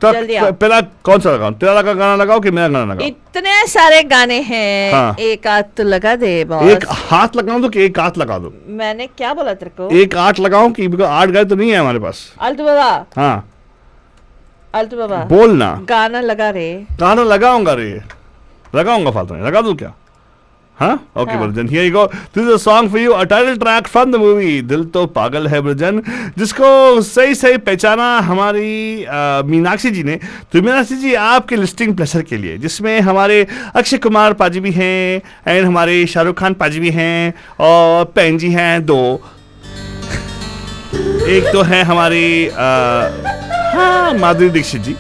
जल्दी आओ। तो पहला कौन सा लगाऊं, तेरा का गाना लगाओ कि मेरा गाना लगाऊं? इतने सारे गाने हैं। हाँ। एक आध तो लगा दे बॉस। एक हाथ लगाऊं तो कि एक हाथ लगा दो? मैंने क्या बोला तेरे को? एक 8 लगाऊं कि 8 गाने तो नहीं है हमारे पास। आलतू बाबा, हाँ आलतू बाबा, बोल ना। गाना लगा रे। गाना लगाऊंगा रे, लगाऊंगा फाल्तू ने, लगा दूं क्या? हाँ, okay Brajan, here you go, this is a song for you, a title track from the movie दिल तो पागल है ब्रजन, जिसको सही पहचाना हमारी मीनाक्षी जी ने। तो मीनाक्षी जी, आपके लिस्टिंग प्लेसर के लिए, जिसमें हमारे अक्षय कुमार पाजी भी हैं एंड हमारे शाहरुख खान पाजी भी हैं और पैन जी हैं 2। एक तो है हमारी हाँ माधुरी दीक्षित जी,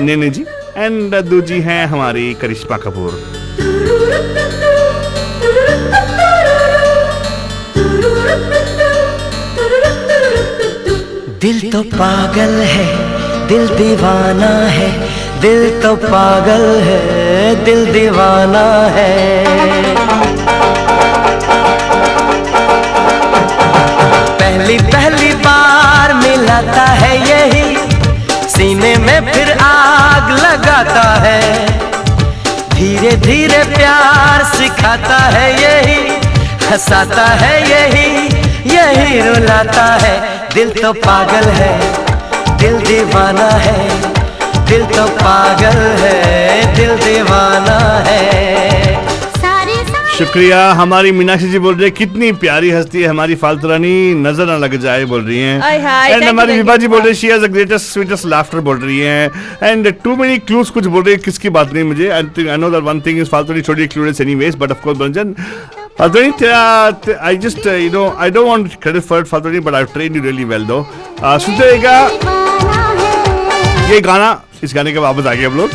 नैनी जी, एंड दूजी हैं हमारी करिश्मा कपूर। दिल तो पागल है, दिल दीवाना है, दिल तो पागल है, दिल दीवाना है। पहली बार मिलाता है यही, सीने में फिर आग लगाता है। धीरे धीरे प्यार सिखाता है यही, हंसाता है यही रुलाता है। दिल तो पागल है, दिल दीवाना है, दिल तो पागल है, दिल दीवाना है। शुक्रिया। हमारी मीनाक्षी जी बोल रही है कितनी प्यारी हस्ती है हमारी फाल्तू रानी, नजर ना लग जाए बोल रही हैं। एंड हमारी विभा जी बोल रही है she has the greatest sweetest laughter बोल रही हैं। एंड टू मेनी क्लूज कुछ बोल रही है, किसकी बात नहीं मुझे। I know that one thing is फाल्तू छोटी क्लूडेड anyways, but of course Ranjan, Faltoni, I just I don't want credit for it Faltoni, but I've trained you really well though. सुनते रहेगा ये गाना, इस गाने के वापस आ गए हम लोग।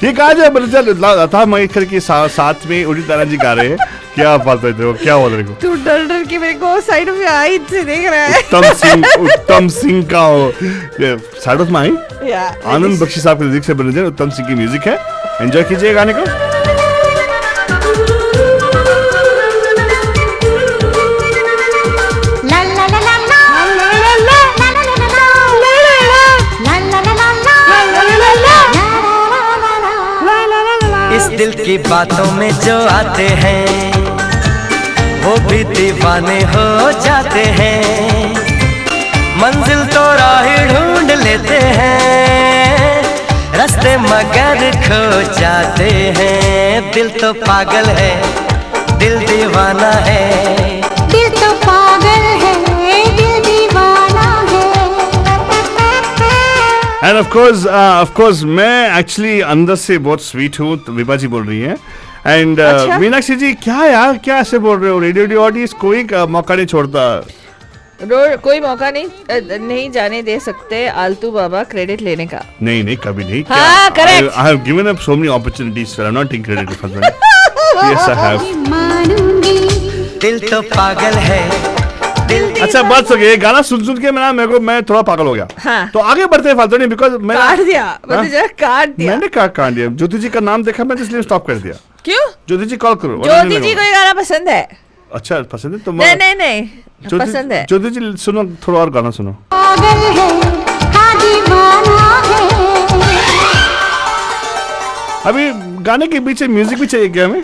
ये कहा जाए लता मंगेशकर के साथ में उदित नारायण जी गा रहे हैं। क्या फालतू थे, क्या बोल रहे हो? तू डर के मेरे को साइड में आई से देख रहा है। उत्तम सिंह का साइड ऑफ माई आनंद बख्शी साहब के लिरिक्स से बने उत्तम सिंह की म्यूजिक है। एंजॉय कीजिए गाने को। इस दिल की बातों में जो आते हैं वो भी दीवाने हो जाते हैं। मंजिल तो राह ढूंढ लेते हैं, रास्ते मगर खो जाते हैं। दिल तो पागल है, दिल दीवाना है, दिल तो पागल है, दिल दीवाना है। एंड ऑफ कोर्स मैं एक्चुअली अंदर से बहुत स्वीट हूँ, तो विभा जी बोल रही हैं। एंड मीनाक्षी जी क्या यार, क्या ऐसे बोल रहे हो? रेडियो ऑडियंस कोई मौका नहीं छोड़ता, कोई मौका नहीं जाने दे सकते आलतू बाबा क्रेडिट लेने का। नहीं कभी नहीं। हाँ, correct. I have given up so many opportunities, sir. I'm not taking credit for that. Yes, I have. दिल तो पागल है, दिल अच्छा बात हो गई, गाना सुन के मैं थोड़ा पागल हो गया। हाँ. तो आगे बढ़ते हैं फालतू नहीं, बिकॉज काट दिया, काट दिया। मैंने काट दिया। ज्योति जी का नाम देखा मैं, इसलिए स्टॉप कर दिया। क्यों? ज्योति जी कॉल करो। ज्योति जी को ये गाना पसंद है? अच्छा पसंद है तो नहीं पसंद है। ज्योति जी सुनो, थोड़ा और गाना सुनो। पागल है हाँ दीवाना है। अभी गाने के पीछे म्यूजिक भी चाहिए क्या हमें?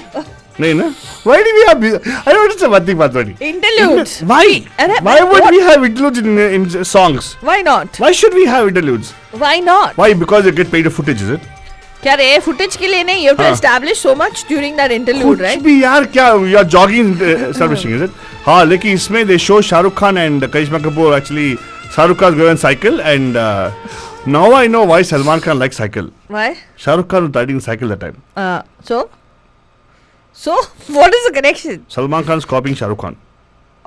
नहीं ना? Why do we have? I don't understand one thing, Patwani. Interludes. Why would we have interludes in songs? Why not? Why should we have interludes? Why not? Why? Because you get paid a footage, is it? क्या रे footage के लिए नहीं? You have to हाँ. establish so much during that interlude, कुछ right? भी यार क्या? You are jogging establishing, is it? हाँ, लेकिन इसमें they show Shahrukh Khan and Karishma Kapoor actually. Shahrukh Khan going on cycle and now I know why Salman Khan likes cycle. Why? Shahrukh Khan was riding cycle that time. So what is the connection? Salman Khan's copying Shahrukh Khan.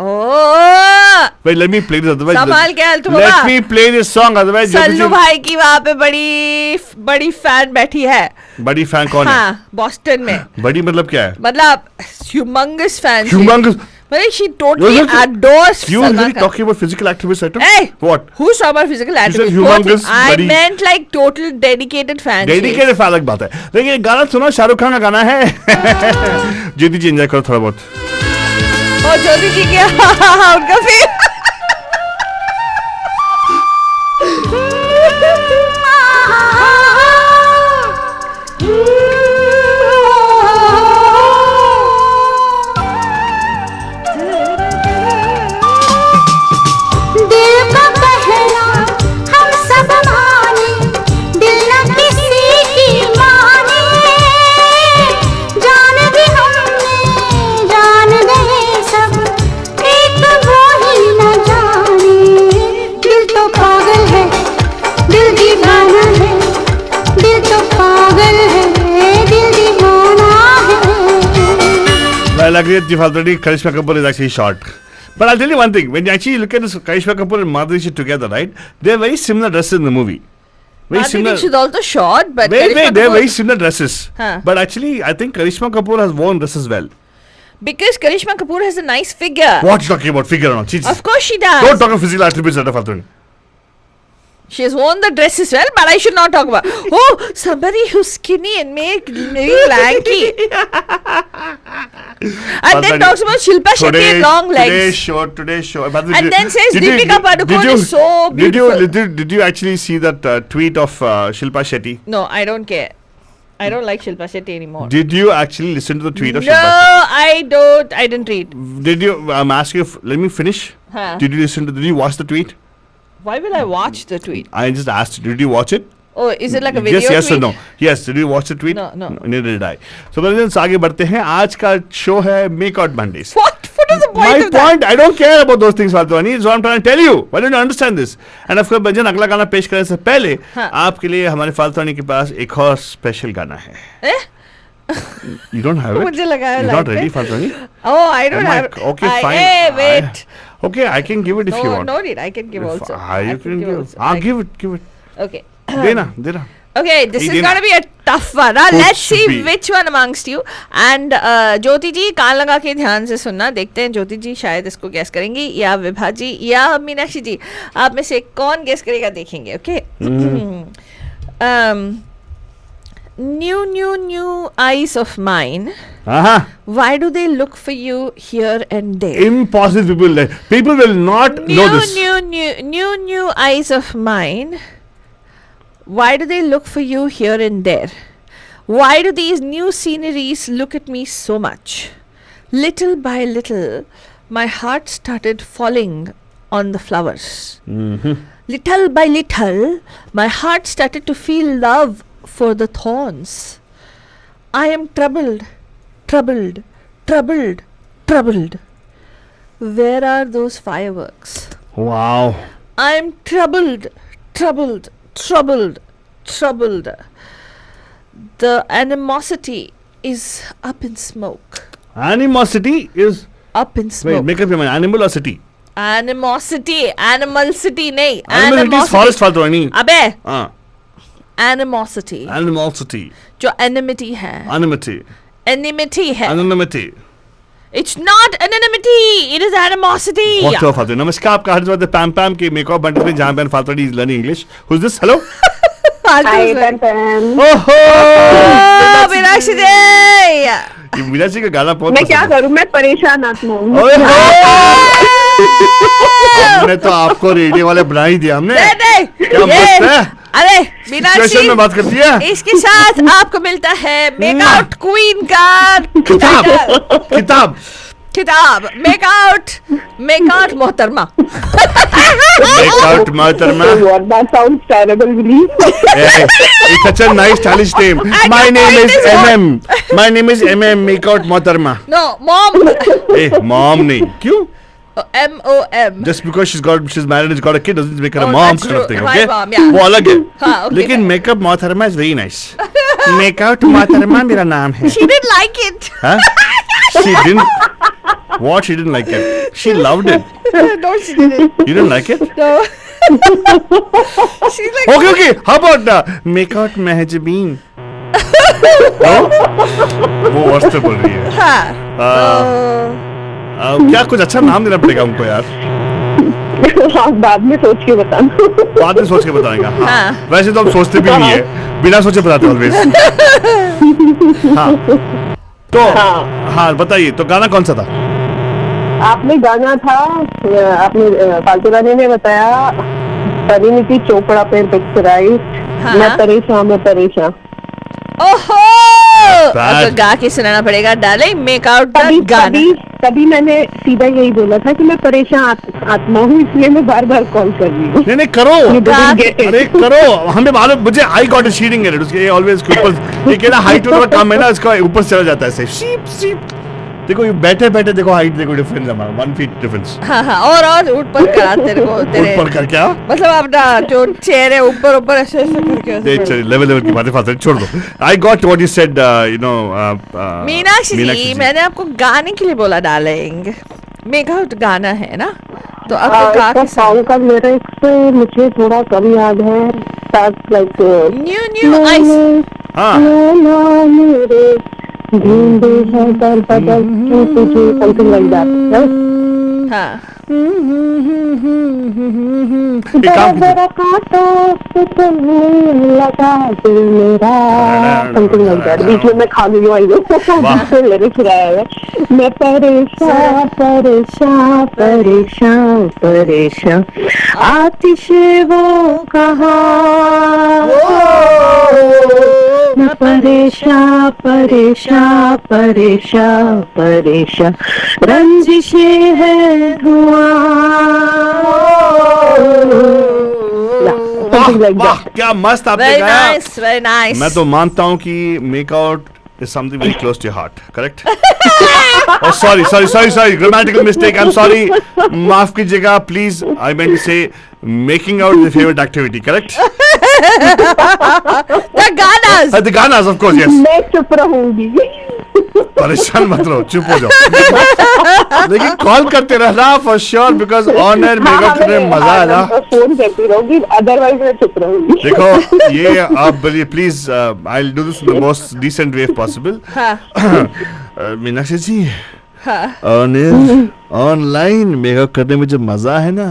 Oh, Wait, let me play this. Otherwise, संभाल के हाल तू let Baba. me play this song. Otherwise, Sallu भाई की वहाँ पे बड़ी fan बैठी है। बड़ी फैन कौन है? हाँ, बॉस्टन में। बड़ी मतलब क्या है? मतलब humongous fan। Humongous. मतलब she totally adores You Salman really Khan। talking about physical activists, right? Hey, What? who's talking about physical said activists? humongous, I buddy. meant like total dedicated fans। Dedicated fan अलग बात है। लेकिन ये गाना सुनो, शाहरुख खान का गाना है। ज्योति जी एंजॉय करो थोड़ा बहुत। और ज्योति जी क्या उनका फिर दिल का कहना हम सब माने, दिल न किसी की माने। जान भी हमने जान गए सब, एक वो ही न जाने। दिल तो पागल है, दिल दीवाना है। दिल तो पागल है, दिल दीवाना है। Well, I agree with you, Faltani. Karishma Kapoor is actually short. But I'll tell you one thing. When you actually look at this Karishma Kapoor and Madhuri Dixit together, right? They're very similar dresses in the movie. Very Madhuri similar. Dixit is also short, but Wait, Karishma they're Kapoor- very similar dresses. Huh. But actually, I think Karishma Kapoor has worn dresses well. because Karishma Kapoor has a nice figure. What you talking about? Figure or not? Of course she does. Don't talk of physical attributes, Faltani. She has worn the dress as well, but I should not talk about. Oh, somebody who's skinny and maybe lanky. And then talks about Shilpa Shetty and long legs. Today's show. And then says Deepika Padukone is so beautiful. Did you actually see that tweet of Shilpa Shetty? No, I don't care. I don't like Shilpa Shetty anymore. Did you actually listen to the tweet of No, Shilpa Shetty? I don't. I didn't read. Did you? I'm asking you. Let me finish. Huh. Did you listen to? Did you watch the tweet? Why will I watch the tweet? I just asked. Did you watch it? Oh, is it like a video Yes tweet? or no? Yes. Did you watch the tweet? No. Neither did I. So, brothers, आगे बढ़ते हैं. आज का show है Make Out Mondays. What? What is the point My of that? point, I don't care about those things, Faltwani. So I'm trying to tell you. Why don't you understand this? And of course, भजन अगला गाना पेश करने से पहले हाँ. आपके लिए हमारे फाल्तवानी के पास एक और स्पेशल गाना है. Eh? You don't have it? मुझे लगा You're like not ready, that. Faltwani? Oh, I don't Oh my have. g- okay, I, fine. Hey, wait. Okay, I can give it if you No, want. no need. I can give also. You I can give. also. Ah, I- give it. Okay. देना. Okay, this Hey, is Dina. going to be a tough one. Huh? Could Let's see be. which one amongst you. And ज्योति जी कान लगा के ध्यान से सुनना. देखते हैं ज्योति जी शायद इसको गैस करेंगी या विभा जी या मीनाक्षी जी. आप में से कौन गैस करेगा देखेंगे. Okay. New eyes of mine. Uh-huh. Why do they look for you here and there? Impossible. People will not know this. New eyes of mine. Why do they look for you here and there? Why do these new sceneries look at me so much? Little by little, my heart started falling on the flowers. Little by little, my heart started to feel love for the thorns. I am troubled. Where are those fireworks? Wow. I am troubled. The animosity is up in smoke. Animosity is. Up in Wait, smoke. make up your mind. Animal or city? Animosity. Animal city नहीं. Animal city is forest, Faltwani. अबे. Animosity. जो enmity है. Enmity है. Anonymity. It's not anonymity. It is animosity. What Faltwani? नमस्कार आपका हर बात पैम पैम के मेकअप बंडल में जहाँ पे फाल्तवानी is learning English. Who's this? Hello? Hi, Tantan. ओहो मीनाक्षी जी ये मीनाक्षी का गाना बहुत मैं क्या पसंद है। करूं, मैं परेशान आत्मा हूँ। ओए हो! हमने तो आपको रेडियो वाले बना ही दिया हमने। नहीं क्या मस्त है। अरे सिचुएशन मीनाक्षी में बात करती है। इसके साथ आपको मिलता है मेकआउट क्वीन का किताब खिताब। मेकआउट मोहतरमा। मेकआउट मोहतरमा। What? That sounds terrible, really. It's such a nice stylish name. My name is MM. My name is MM. Mekout Motarma. No, mom. Mom नहीं क्यों? MOM. Just because she's married and got a kid doesn't make her a Oh, mom that's kind of true. thing. My Okay? mom, yeah. वो अलग है. हाँ, okay. लेकिन Makeup Motarma is very nice. Mekout Motarma मेरा नाम है. She didn't like it. Huh? She didn't. What? She didn't like it. She loved it. No, she didn't. You didn't like it? No. She's like. Okay. How about Mekout Mehjabeen? वो वर्ष से बोल रही है. क्या कुछ अच्छा नाम देना पड़ेगा उनको यार. हाँ, बाद में सोच के बताना। बाद में सोच के बताएगा. हाँ. हाँ. वैसे तो हम सोचते भी नहीं है, बिना सोचे बताते ऑलवेज. हाँ. तो हाँ बताइए, तो गाना कौन सा था? आपने गाना था, आपने फालतू रानी ने बताया परिणीति चोपड़ा पे पिक्चराइज मैं परेशान। ओहो! Bad. अब गा के सुनाना पड़ेगा डार्लिंग मेकआउट का गाना। तभी मैंने सीधा यही बोला था कि मैं परेशान आत्मा हूँ, इसलिए मैं बार बार कॉल कर रही हूँ। नहीं करो. You didn't get it. अरे करो, हमें मालूम, मुझे आई गॉट अ शीडिंग एट उसके ऑलवेज ऊपर एक है ना हाइट थोड़ा कम है ना, इसका ऊपर से चला जाता है ऐसे शीप. देखो ये बैठे देखो हाइट देखो डिफरेंस हमारा 1 फीट डिफरेंस. हाँ और ऊपर करा तेरे को तेरे ऊपर कर क्या मतलब अपना जो चेहरे है ऊपर ऐसे करके चलिए लेवल की बातें फालतू छोड़ दो. I got what you said you know. Meenakshi ji मैंने आपको गाने के लिए बोला डार्लिंग, मेकआउट गाना है ना, तो आपको गा के सॉन्ग का लिरिक्स मुझे थोड़ा कम याद है. Like new ice. हाँ ढूंढे हैं दर बदल क्यों तुझे, something like that. हाँ जरा कांटों से चलने लगा दिल मेरा, something like that. बीच में मैं खा गई हूँ, आई वो लिरिक्स रहा है. मैं परेशान आतिश वो कहा, मैं परेशान रंजिशें है वाह क्या मस्त आपने वेरी गाया. Nice very nice. मैं तो मानता हूँ कि make-out is something very close to your heart, correct? Oh, sorry, grammatical mistake. I'm sorry. माफ कीजिएगा, please. I meant to say making out the favorite activity, correct? The ganas. The ganas, of course, yes. मैं चुप रहूंगी. परेशान मत रहो, चुप हो जाओ. लेकिन कॉल करते रहना for sure because on air make-out करने में मजा आएगा. फोन करती रहूंगी, अदरवाइज मैं चुप रहूंगी. देखो ये आप बोलिए please. I'll do this in the most decent way possible. Meenakshi ji on air online makeup करने में जो मजा है ना,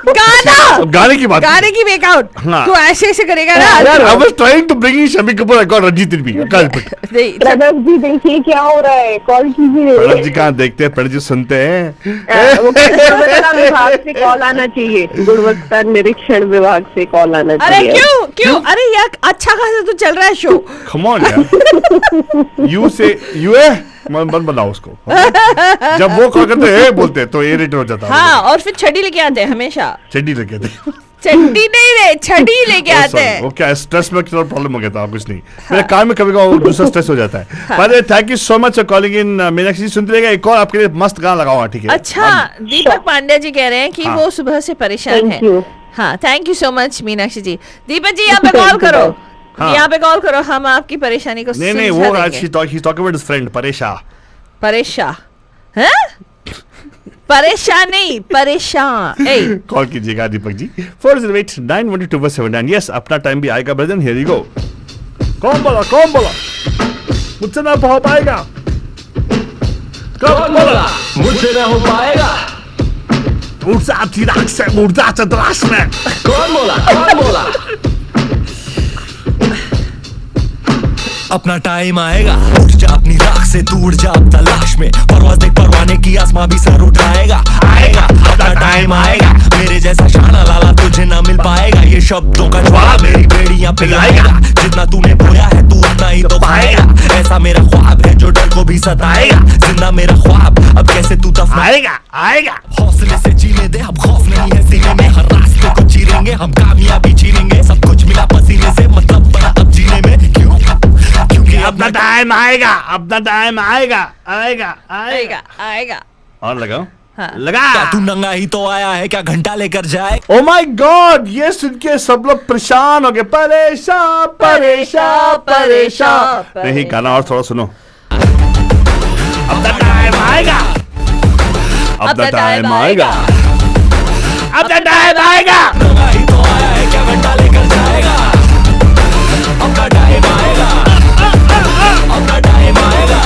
गाना अब गाने की बात. गाने की मेकआउट हाँ. तू ऐसे करेगा ना. यार I was trying to bring in Shammi Kapoor. I got Ranjit भी नहीं प्रणव जी देखिए क्या हो रहा है, कॉल कीजिए. प्रणव जी कहाँ देखते हैं, प्रणव जी सुनते हैं. वो गुणवत्ता विभाग से कॉल आना चाहिए, गुणवत्ता निरीक्षण विभाग से कॉल आना अरे चाहिए. क्यों अरे यार अच्छा खासा तो चल रहा है शो. Come on यार. You say you है मन बनाओ उसको. जब वो कॉल करते हैं बोलते हैं तो इरिटेट हो जाता है. हाँ और फिर छड़ी लेके आते हैं हमेशा. चड्डी लेके थे. चड्डी नहीं रे छड़ी लेके आते हैं. वो क्या स्ट्रेस में थोड़ा प्रॉब्लम हो गया था, कुछ नहीं. मेरे काम में कभी कभी दूसरा स्ट्रेस हो जाता है. पर thank you so much for calling in. Meenakshi ji सुनते रहेगा, एक और आपके लिए मस्त गाना लगाऊंगा, ठीक है? अच्छा दीपक पांड्या जी कह रहे हैं कि वो सुबह से परेशान है. Thank you. हाँ thank you so much Meenakshi ji. Deepak ji यहाँ पे कॉल करो. यहाँ पे कॉल करो, हम आपकी परेशानी को नहीं वो he's talking about his friend परेशान. परेशान नहीं परेशान. कॉल कीजिएगा दीपक जी 408912247. यस अपना टाइम भी आएगा ब्रदर. Here you go. कौन बोला मुझसे ना हो पाएगा. कौन बोला मुझसे ना हो पाएगा. मुर्दा चिराग से मुर्दा चतराश में। कौन बोला अपना टाइम आएगा, उठ जा अपनी राख से, तू उड़ जा अब तलाश में, परवाज़ देख परवाने की, आसमां भी सर उठाएगा। आएगा अपना टाइम आएगा, मेरे जैसा शाना लाला तुझे ना मिल पाएगा, ये शब्दों का ज्वाला मेरी बेड़ियां पिघलाएगा, जितना तूने बोया है तू उतना ही तो पाएगा, ऐसा मेरा ख्वाब है जो डर को भी सताएगा, जिंदा मेरा ख्वाब अब कैसे तू दफनाएगा। आएगा हौसले से जीने दे, अब खौफ नहीं है सीने में, हर रास्ते को चीरेंगे हम, कामयाबी छीनेंगे, सब कुछ मिला पसीने से, मतलब बड़ा अब जीने में, क्यों? क्योंकि अपना टाइम आएगा, अपना टाइम आएगा, आएगा। और लगाओ। हाँ। लगा। क्या तू नंगा ही तो आया है, क्या घंटा लेकर जाए? ओ माय गॉड, ये सुन के सब लोग परेशान हो गए, परेशान। नहीं, गाना और थोड़ा सुनो। अपना टाइम आएगा, अपना टाइम आएगा, अपना टाइम आएगा। नंगा ही तो आया है, क्या घंटा लेकर जाएगा? अपना टाइम आएगा, अपना टाइम आएगा,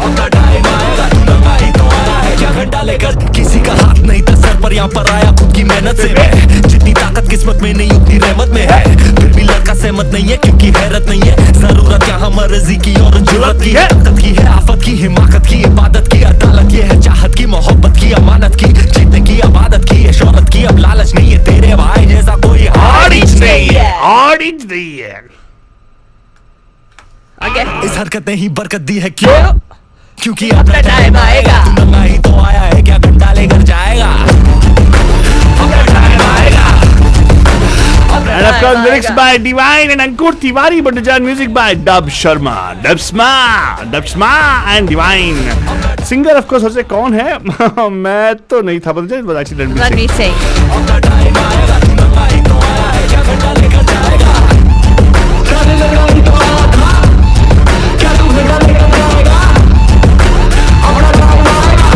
अपना टाइम आएगा, तू नंगा ही तो आया है, क्या घंटा लेकर? किसी का हाथ नहीं था सर पर, यहाँ पर आया खुद की मेहनत से मैं, जितनी ताकत किस्मत में नहीं उतनी रहमत में है, फिर भी लड़का सहमत नहीं है क्योंकि हैरत नहीं है, जरूरत यहाँ मर्जी की और जरूरत की है, ताकत की है, आफत की, हिमाकत की, इबादत की, अदालत ये है, चाहत की, मोहब्बत की, अमानत की, जीतने की, आबादत की है, शोहरत की, अब लालच नहीं है, तेरे भाई जैसा कोई हारिज नहीं है, हारिज नहीं है। इस हरकत ने ही बरकत दी है, क्यों? क्योंकि अपना टाइम आएगा, तू नंगा ही तो आया है, क्या घंटा लेकर जाएगा? अपना टाइम आएगा। And of course, lyrics by Divine and Ankur Tiwari, but the music by Dub Sharma, Dubsma and Divine. Singer of course वैसे कौन है? मैं तो नहीं था, but actually Ranveer Singh. अपना टाइम आएगा, तू नंगा ही तो आया है, क्या घंटा लेकर जाएगा? गाने लगा ही तो आया था, क्या तू घंटा लेकर जाएगा? अपना टाइम आएगा,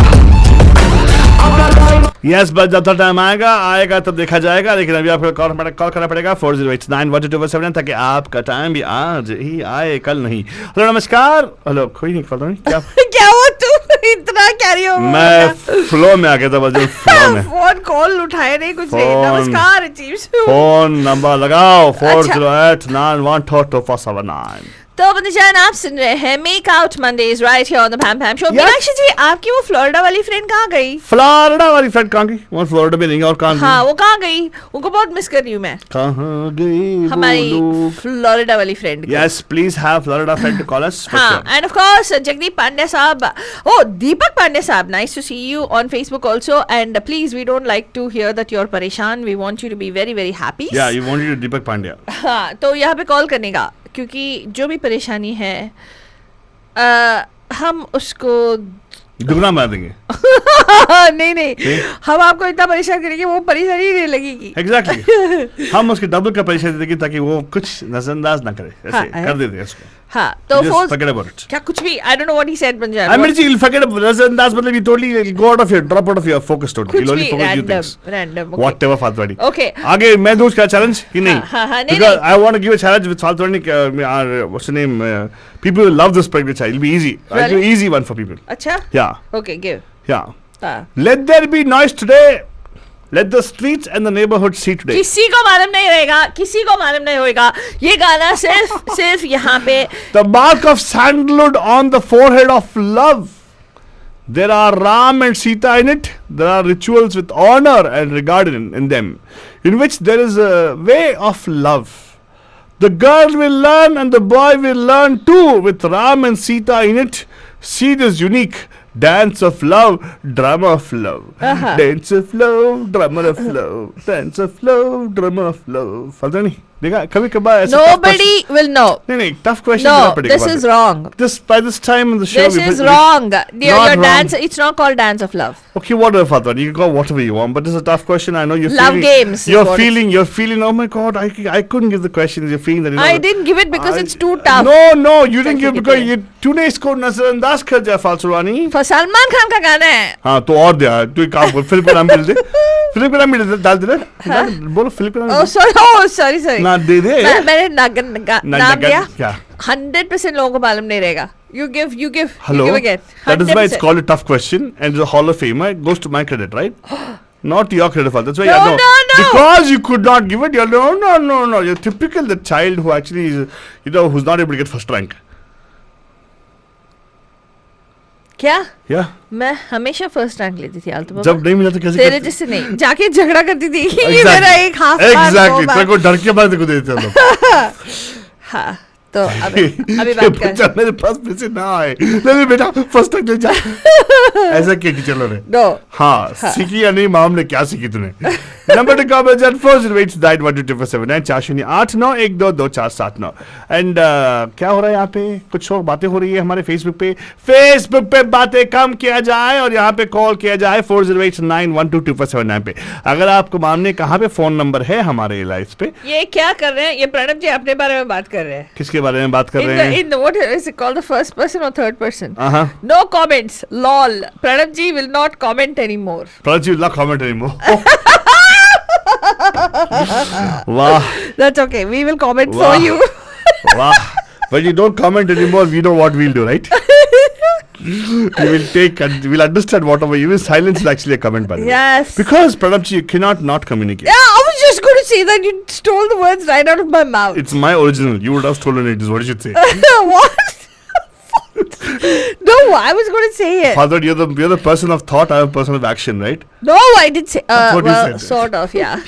अपना टाइम। Yes, but जब तक टाइम आएगा तब देखा जाएगा, लेकिन अभी आपको कॉल करना पड़ेगा 40891227 ताकि आपका टाइम भी आज ही आए, कल नहीं। हेलो नमस्कार। हेलो, कोई नहीं, पता नहीं क्या क्या हुआ, तू इतना कैरी हो? मैं फ्लो में आ गया था, बस फ्लो में। फोन कॉल उठाए नहीं, कुछ नहीं। फोन- नमस्कार अजीब से। फोन नंबर लगाओ 4089122779। तो बंदीजान, आप सुन रहे हैं make out Mondays right here on the भैम भैम शो। Yes. मीनाक्षी जी, आपकी वो फ्लोरिडा वाली फ्रेंड कहाँ गई? फ्लोरिडा वाली फ्रेंड कहाँ गई? वो फ्लोरिडा में नहीं और कहाँ हाँ, वो कहाँ गई? उनको बहुत मिस कर रही हूँ मैं, कहाँ गई हमारी बोलो? फ्लोरिडा वाली फ्रेंड को। Yes, please have Florida friend to call us. for हाँ, sure. and of course Jagdeep Pandey साहब, oh Deepak Pandey साहब, nice to see you on Facebook also, and please we don't like to hear that you're परेशान, we want you to be very very happy. Yeah, you wanted to Deepak Pandya. हाँ, तो यहाँ पे call करने का, क्योंकि जो भी परेशानी है हम उसको दुगना मार देंगे। नहीं, हम आपको इतना परेशान करेंगे वो परेशानी नहीं लगेगी। Exactly. हम उसके डबल का पैसा दे देंगे ताकि वो कुछ नजरअंदाज ना करे, ऐसे हाँ, कर देते हैं उसको। हाँ, तो Just forget about it. क्या कुछ भी, I don't know what he said Punjab. I mean, you'll forget about नजरअंदाज, मतलब you totally go out of your, drop out of your focus totally. कुछ You'll only भी focus few things. random, okay. Whatever फालतूवाड़ी। Okay. आगे मैं दूँ उसका challenge कि नहीं? हाँ, नहीं, Because नहीं। I want to give a challenge with फालतूवाड़ी, what's the name? People love this pregnant child. It'll be easy. I'll Really? do easy one for people. अच्छा? Yeah, Okay, give. yeah. हाँ। Let there be noise today. Let the streets and the neighborhood see today. किसी को मालूम नहीं रहेगा, किसी को मालूम नहीं होएगा, ये गाना सिर्फ यहाँ पे। The mark of sandalwood on the forehead of love. There are Ram and Sita in it. There are rituals with honor and regard in them, in which there is a way of love. The girl will learn and the boy will learn too, with Ram and Sita in it. See this unique dance of love, drama of love. Dance of love, drama of love. Dance of love, drama of love. फलता नहीं देखा कभी कभार ऐसे tough Nobody will know. नहीं tough question No, देना पड़ेगा this बाद is में. wrong. This by this time in the show This is wrong. Your wrong. dance, it's not called dance of love. Okay, whatever, Fatwa. You can call whatever you want, but this is a tough question. I know you're Love feeling. games is You're what feeling. Oh my God, I couldn't give the questions. You're feeling that. You know, I didn't give it because it's too tough. No, you didn't give you because did. you तूने इसको नजरअंदाज कर दिया फालतू रानी। For Salman Khan का गाना है। हाँ तो और दिया तू एक काम कर फिर नाम मिल दे फिल्म का नाम भी डाल दे ना, बोलो फिल्म का नाम। सॉरी ना दे दे। मैंने नाम दिया। क्या 100% लोगों को मालूम नहीं रहेगा। You give Hello. again. That is why it's 100%. called a tough question, and the Hall of Famer goes to my credit, right? Not your credit, Father. That's why No, no. because you could not give it. You're no. You're typical the child who actually is, who's not able to get first rank. क्या Yeah. मैं हमेशा first rank लेती थी आलतू जब नहीं मिला तो कैसे तेरे करते? जैसे नहीं, जाके झगड़ा करती थी कि Exactly. मेरा एक हाफ Exactly. तेरे को डर के बाद तेरे को देते हैं लोग। हाँ तो अभी बात कर। बच्चा मेरे पास पैसे ना आए, ले बेटा फर्स्ट तक ले जा। ऐसा क्या कि चलो रे। नो हाँ, सीखी या नहीं माम ने, क्या सीखी तूने? Number two comment at 408 429 and क्या हो रहा है यहाँ पे? कुछ और बातें हो रही है हमारे फेसबुक पे बातें कम किया जाए और यहाँ पे कॉल किया जाए 408912247 पे। अगर आपको मामने कहाँ पे फोन नंबर है हमारे लाइफ पे। ये क्या कर रहे हैं? ये प्रणब जी अपने बारे में बात कर रहे हैं। किसके बारे में बात कर रहे हैं? In the what is it called, the first person or third person? Uh-huh. No comments. Lol. Pranab ji will not comment anymore. Praj, you will not comment anymore. Wow. That's okay. We will comment Wow. for you. Wow. But you don't comment anymore, we know what we'll do, right? You will take and we'll understand whatever. Even silence is actually a comment, by the way. Yes. Because Pranabji, you cannot not communicate. Yeah, I was just going to say that you stole the words right out of my mouth. It's my original. You would have stolen it, is what you should say. What? No, I was going to say it. Father, you're the person of thought, I'm a person of action, right? No, I did say. That's what you well, said. sort of. Yeah.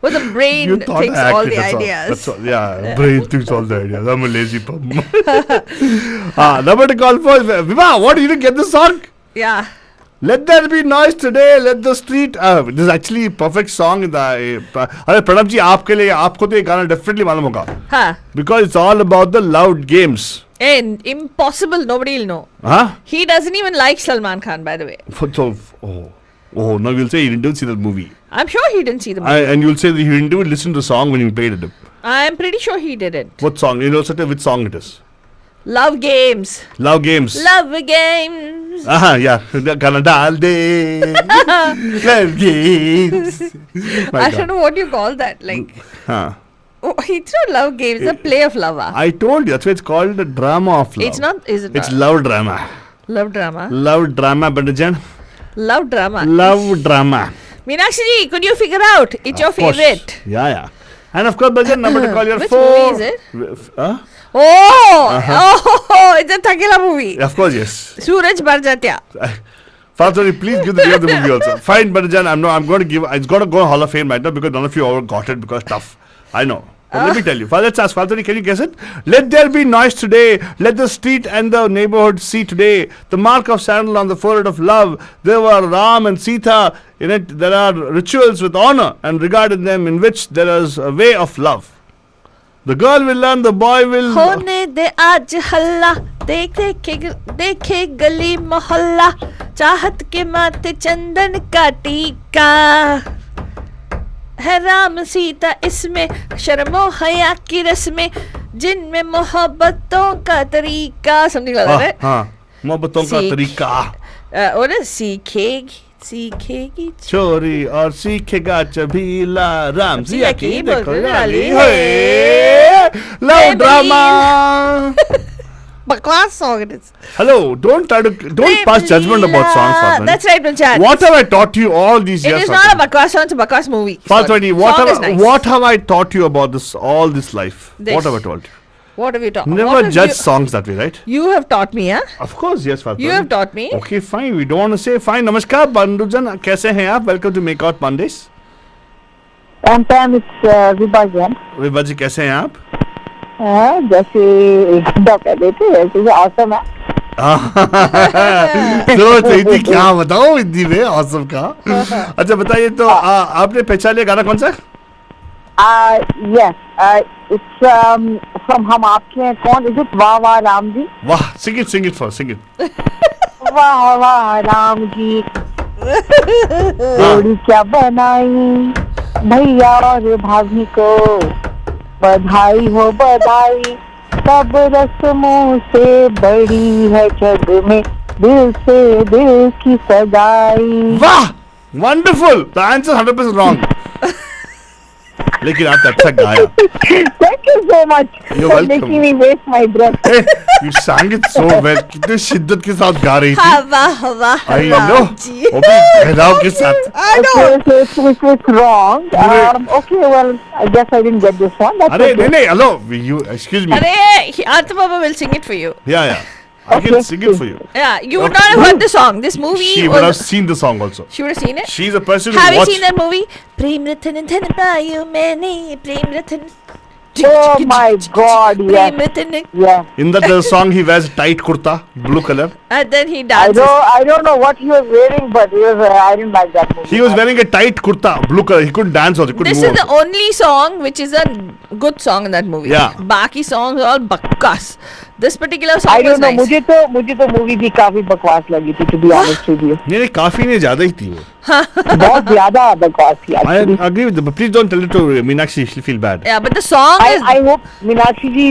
Well, the brain You thought thinks I all acted, the that's ideas. That's all. Yeah, brain thinks all the ideas. I'm a lazy bum. Number to call for Viva, what, you didn't get the song? Yeah. Let there be noise today, let the street. This is actually a perfect song in the. अरे प्रणब जी आपके लिए, आपको तो ये गाना definitely मालूम होगा. Huh. Because it's all about the loud games. And impossible, nobody will know. Huh? He doesn't even like Salman Khan, by the way. Oh, now you'll say you didn't see the movie. I'm sure he didn't see the movie. And you'll say that you didn't even listen to the song when you played it. I'm pretty sure he didn't. What song? You know which song it is? Love games. Love games. Love games. Yeah. Gana dal de. Love games. I don't know what you call that. Like, Huh. oh, it's not love games. It's a play of love. I told you, that's why it's called the drama of love. It's not, is it It's not? love drama. Love drama. Love drama, Bandajan. Love drama. Love drama. Meenakshi ji, could you figure out? It's your Of course. favorite. Yeah. And of course, Bandajan, number to call your Which phone. movie is it? Huh? Oh, it's a Thakela movie. Of course, yes. Suraj Barjatya. Father, please give the name of the movie also. Fine, Bandajan, I'm going to give, it's going to go Hall of Fame right now because none of you ever got it because tough. I know. But let me tell you. Father, let's ask Father, can you guess it? Let there be noise today. Let the street and the neighborhood see today the mark of sandal on the forehead of love. There were Ram and Sita. In it, there are rituals with honor and regard in them in which there is a way of love. The girl will learn, the boy will. होने दे आज हल्ला देखे गली मोहल्ला चाहत के माथे चंदन का टीका है राम सीता इसमें शर्मो हया की रस्में जिनमें मोहब्बतों का तरीका समथिंग लाइक दैट हाँ, मोहब्बतों का तरीका. और सीखेगी चोरी और सीखेगा चबीला राम सिया की देखो बोलने लव ड्रामा. बकवास song it is. Hello, don't pass judgment about songs, Fatma. That's right, Panchat. What have I taught you all these years? It is not a bakwas song, it's a bakwas movie. Fatma, Nice. what have I taught you about all this life? This. What have I taught you? What have you taught? Never judge songs that way, right? You have taught me, huh? Of course, yes, Fatma. You have taught me. Okay, fine. We don't want to say fine. Namaskar, Bandujan. कैसे हैं आप? Welcome to Make Out Mondays. And time it's Vibhajan. Vibha जी कैसे हैं आप? जैसे doctor देते वैसे awesome है. सोच रही थी क्या बताऊं हिंदी में awesome का. अच्छा बताइए तो आपने पहचान लिया गाना कौन सा? Yes, it's from हम आपके हैं कौन? Is it वाह वाह राम जी? वाह, sing it. वाह वाह राम जी जोड़ी क्या बनाई भैया और भाभी को बधाई हो बधाई सब रस्मों से बड़ी है जग में दिल से दिल की सगाई. वाह Wonderful. The answer 100% wrong. लेकिन आपने अच्छा गाया. Thank you so much You're for welcome. making me waste my breath. Hey, you sang it so well. कितने शिद्दत के साथ गा रही थी. हाँ, वाह वाह I वाह know. जी। वो भी बहलाव के साथ. Okay, so it's wrong. Okay, well, I guess I didn't get this one. That's अरे okay. नहीं, hello. You excuse me. अरे Artha Baba will sing it for you. Yeah. I can Okay. sing it for you. Yeah, you would not have heard the song. This movie She would have seen the song also. She would have seen it. She's a person Have who you watched. seen that movie? Prem Ratan Dhan Payo Maine, Prem Ratan. Oh my God, Prem yes. Ratan. Yeah. In that song, he wears tight kurta, blue color. And then he I dances. don't know what he was wearing, but I didn't like that movie. He was wearing a tight kurta, blue color. He couldn't dance also. He couldn't This move. is the only song which is a good song in that movie. Yeah. Baki songs are all bakkas. This particular song I was don't know. nice. मुझे तो movie भी काफी बकवास लगी थी, to be honest with you. नहीं काफी नहीं ज्यादा ही थी वो. बहुत ज्यादा बकवास थी I actually. agree with you, but please don't tell it to Meenakshi. She'll feel bad. Yeah, but the song is. I hope Meenakshi जी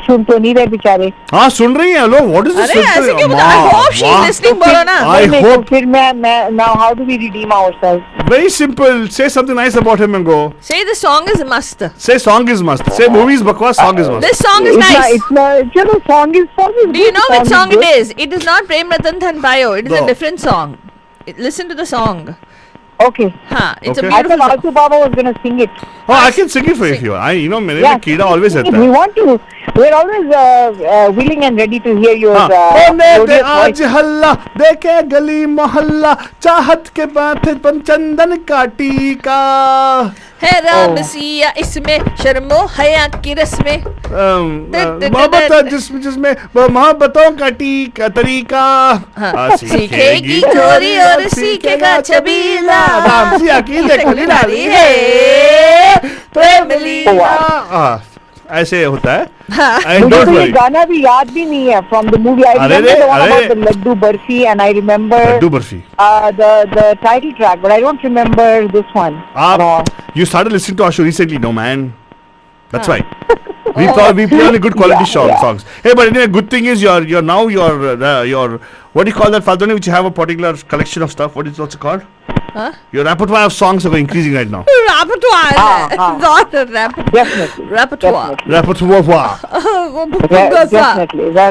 सुन तो नहीं रहे बेचारे. हाँ सुन रही हैं. Hello, what is this? अरे ऐसे क्यों बता? I hope she's listening, बोलो ना. I नहीं, तो hope. फिर मैं now how do we redeem ourselves? Very simple. Say something nice about him and go. Say the song is must. Say song is must. Say movie is bakwas. Song is must. This song is nice. It's not. चलो song is Do you know which song it good. is? It is not Prem Ratan Dhan Payo. It is No. a different song. Listen to the song. Okay. Huh, it's Okay. a I beautiful thought song. Altu Baba was gonna sing it. Oh, I can sing it for you if you want. You know, मेरे Yeah, में कीड़ा always रहता we है. want to. We're always willing and ready to hear your हाँ. ओ ने दे melodious आज voice. हल्ला देखे गली मोहल्ला चाहत के माथे पंचंदन काटी का. है राम सिया इसमें शर्मो हया की रस्में. मोहब्बत जिसमें मोहब्बतों का तरीका. हाँ, सीखेगी चोरी और सीखेगा छबीला. राम सिया की देखली डाली है प्रेम लीला. ऐसे होता है. And मुझे don't तो ये worry. गाना भी याद भी नहीं है from the movie. I अरे remember the one अरे. about the Laddu Barfi and I remember Laddu barfi. the title track, but I don't remember this one at all. You started listening to our show recently, no man. That's why. We play only good quality songs. Hey, but anyway, good thing is you're now your what do you call that, Faltoni, which you have a particular collection of stuff. What is it called? Huh? Your repertoire of songs are increasing right now. Repertoire. Not a repertoire. Definitely. Repertoire. Repertoire. वो भूखा सा.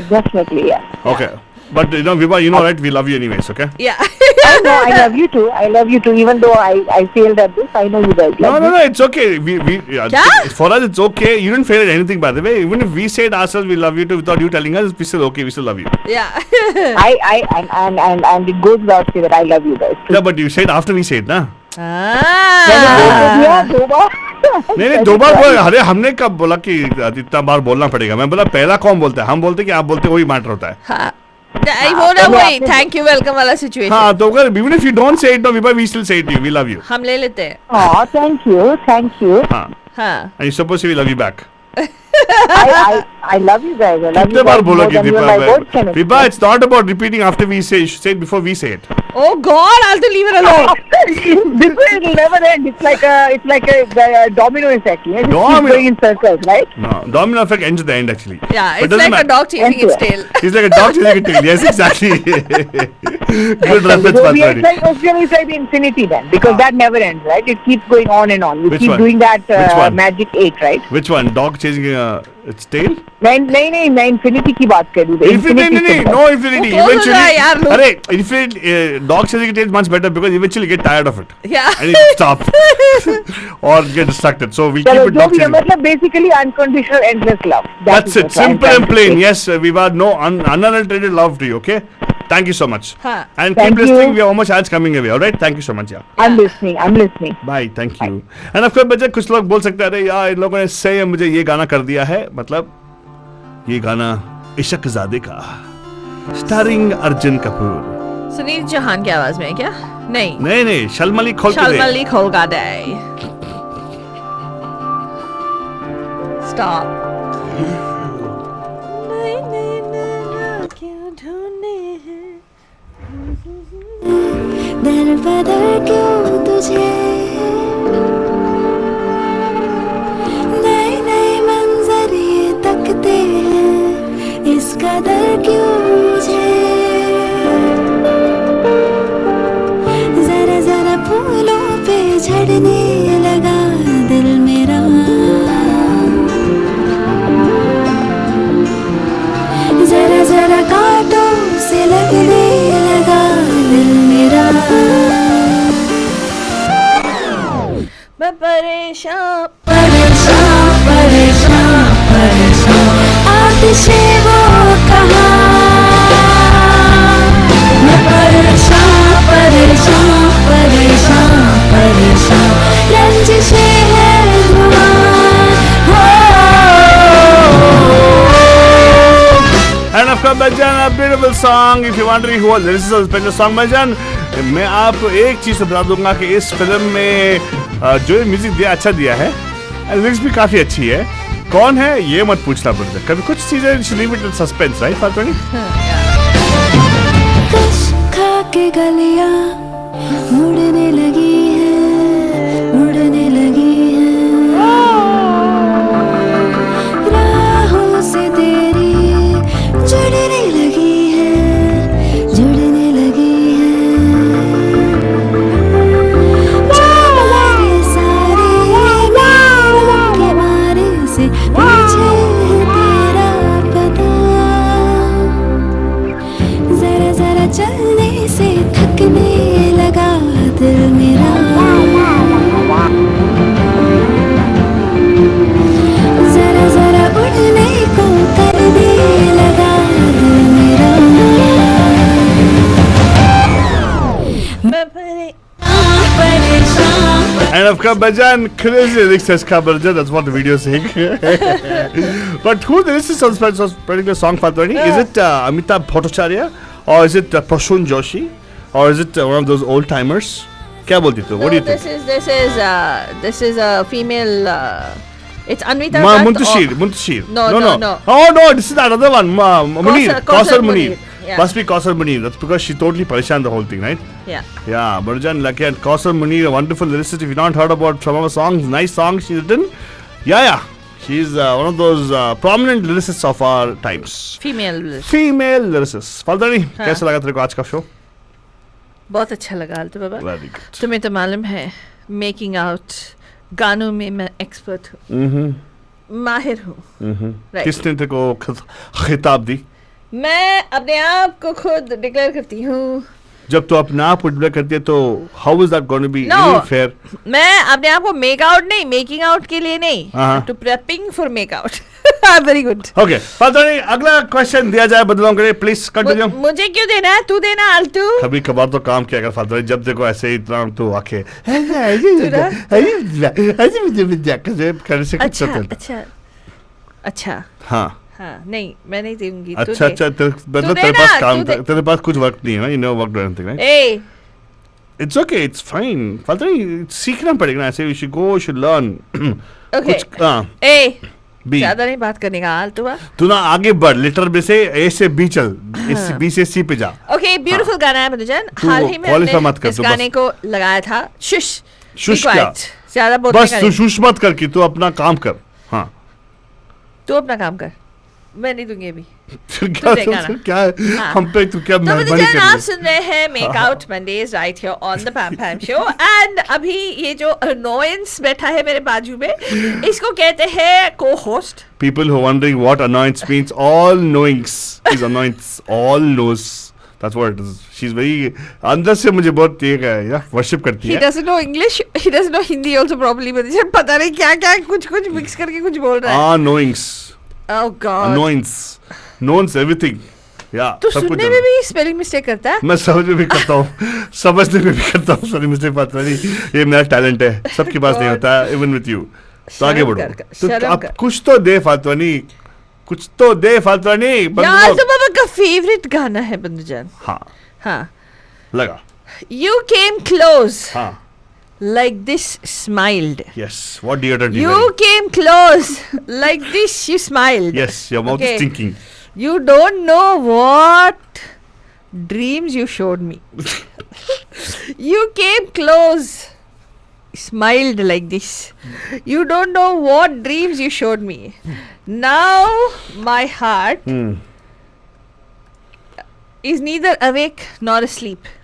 Definitely, yeah. Okay. But you know, Vibha, you know, right? We love you anyways, okay? Yeah. I know, I love you too. I love you too. Even though I failed at this, I know you guys No, love no, me. no, it's okay. Kya? For us, it's okay. You didn't fail at anything, by the way. Even if we said ourselves we love you too without you telling us, we still okay. We still love you. Yeah. And it goes without saying that I love you guys too. Yeah, but you said after we said, na? Yeah, दो बार. नहीं दो बार बोला. अरे हमने कब बोला कि इतना बार बोलना पड़ेगा? मैं बोला पहला कौन बोलता है? हम बोलते कि आप बोलते, वही मैटर होता है. हाँ. I बोला वही thank you welcome वाला situation. हाँ तो अगर even if you don't say it, no, we still say it to you. We love you. हम ले लेते हैं. Oh, thank you. हाँ. हाँ. And you're supposed to we love you back. I love you guys. I love कितने you bar guys more बोलोगे than you and my words can Vipa? Vipa, it's not about repeating after we say. You should say it before we say it. Oh God, I'll to leave it alone. This way it'll never end. It's like a domino effect. You know? It just keeps Domino. going in circles, right? No, domino effect ends at the end actually. Yeah, But it's doesn't like a matter. dog chasing its tail. It's like a dog chasing a tail. Yes, exactly. Good reference, So Faltoni. it's like the infinity then, because that never ends, right? It keeps going on and on. We Which keep one? doing that Which one? magic 8, right? Which one? Dog chasing its tail? नहीं मैं infinity की बात कर रही हूँ. Infinity, no infinity. वो close हो जाए यार Eventually, लोग. अरे infinity, dog chasing its tail is much better because eventually you get tired of it. Yeah. And you stop or get distracted. So we keep चलो it जो dog भी है chasing. मतलब basically unconditional endless love. That's is it. what I'm Simple trying and to plain. say. Yes, Viva. No unadulterated love to you. Okay. Thank you so much. हाँ. And Thank keep listening. you. We have almost ads coming away. All right. Thank you so much. Yeah. I'm listening. Bye. Thank you. And of course, बच्चे कुछ लोग बोल सकते हैं अरे यार इन लोगों ने सही मुझे ये गाना कर दिया है. मतलब ये गाना इशक ज़ादे का स्टारिंग अर्जुन कपूर. सुनील चौहान की आवाज में है क्या? नहीं. नहीं शलमली खोल के दे. Shalmali Kholgade. Stop. दर बदर क्यों तुझे नए नए मंजर ये तकते हैं इस कदर क्यों मुझे जरा जरा धड़कने लगा दिल मेरा, जरा जरा कांटों से लगने लगा दिल मेरा। मैं परेशान परेशान परेशान परेशान आतिशे वो कहाँ, मैं परेशान परेशान परेशान परेशान रंजिशे है धुआं हो। And of course, Bhajan, a beautiful song. If you wondering who this is a special song, Bhajan, मैं आपको एक चीज बता दूंगा कि इस फिल्म में जो म्यूजिक दिया अच्छा दिया है, लिरिक्स भी काफी अच्छी है। कौन है ये मत पूछना पड़ता, कभी कुछ चीजें leave it in suspense, right Falguni? कश खा के गलियां मुड़ने लगी है, मुड़ने लगी है, राहों से तेरी जुड़ने लगी है, जुड़ने लगी है, सारे सारे बालों के मारे से पीछे है तेरा पता, जरा जरा चलने से थकने लगा दिल मेरा, जरा जरा उड़ने को करने लगा दिल मेरा, मैं परेशान And of course, Bhajan, crazy lyrics says Bhajan, that's what the video is saying. But who the lyricist on this particular song, Fatlani? Is it Amitabh Bhattacharya? Or is it Prasun Joshi? Or is it one of those old timers? क्या बोलती तू? What do you think? this is a female. It's Anvita Muntashir. No. Oh no, this is another one. Munir. Kausar Munir. Yeah. Must be Kausar Munir. That's because she totally parishan the whole thing, right? Yeah. Yeah, Bhajan, lucky and Kausar Munir, a wonderful lyricist. If you've not heard about some of her songs, nice songs she's written. Yeah. She's one of those prominent lyricists of our times. Female lyricists. Falguni, कैसा लगा तेरे को आज का show? बहुत अच्छा लगा तो बाबा। Very good. तुम्हें तो मालूम है मेकिंग आउट गानों में मैं एक्सपर्ट हूँ, माहिर हूँ। Right. किसने तेरे को खिताब दी? मैं अपने आप को खुद डिक्लेयर करती हूँ। जब तू अपने आप उठबले करती है तो how is that going to be fair? मैं अपने आप को मेक आउट नहीं, मेकिंग आउट के लिए नहीं, to prepping for make out. Very good. Okay Falguni, अगला क्वेश्चन दिया जाए बदलाव करे, प्लीज कंटिन्यू। मुझे क्यों देना है, तू देना आलतू। कभी कभार तो काम किया कर फाल्गुनी, जब देखो ऐसे ही इतना तो आके अच्छा हाँ नहीं मैं नहीं दूंगी। अच्छा मतलब तेरे पास काम, तेरे पास कुछ वक्त नहीं है ना, you know work anything right? Uh it's okay, it's fine Falguni, सीखना पड़ेगा ना ऐसे, you should go, you should learn. Okay uh ज्यादा नहीं बात करने का आलतू। तू ना आगे बढ़, लेटर बी से ए से बी चल, बी से सी पे जा। ओके ब्यूटीफुल गाना है मधुजन, हाल ही में हमने इस गाने को लगाया था। शुश क्या ज्यादा बोलने का नहीं, बस तू शुश मत कर कि तू अपना काम कर। हाँ तू अपना काम कर, मैं नहीं दूंगी अभी। क्या हम पे तू क्या मेहरबानी कर रही है? आप सुन रहे हैं make out Mondays right here on the पैम पैम show. And अभी ये जो अनोयंस बैठा है मेरे बाजू में, इसको कहते हैं को host. People who are wondering what annoyance means, all knowings is annoyance, all knows. That's what it is. She's very अंदर से मुझे बहुत ये वर्शिप करती है। He doesn't know English, he doesn't know Hindi also probably, but पता नहीं क्या कुछ मिक्स करके कुछ बोल रहा है। Knowings. Oh God. Annoyance. Knows everything. Yeah. तो सुनने में भी स्पेलिंग मिस्टेक करता है? मैं समझ में भी करता हूँ, समझने में भी करता हूँ, सॉरी मिस्टेक बात नहीं, ये मेरा टैलेंट है, सबके पास नहीं होता है, इवन विथ यू। तो आगे बढ़ो, तो अब कुछ तो दे फाल्गुनी, कुछ तो दे फाल्गुनी। यार तो बाबा का फेवरेट गाना है बंदूजान। हाँ लगा। You came close. हाँ like this smiled. Yes, what deodorant you came close like this you smiled. Yes, your mouth is stinking. You don't know what dreams you showed me. You came close, smiled like this. You don't know what dreams you showed me. Now my heart is neither awake nor asleep.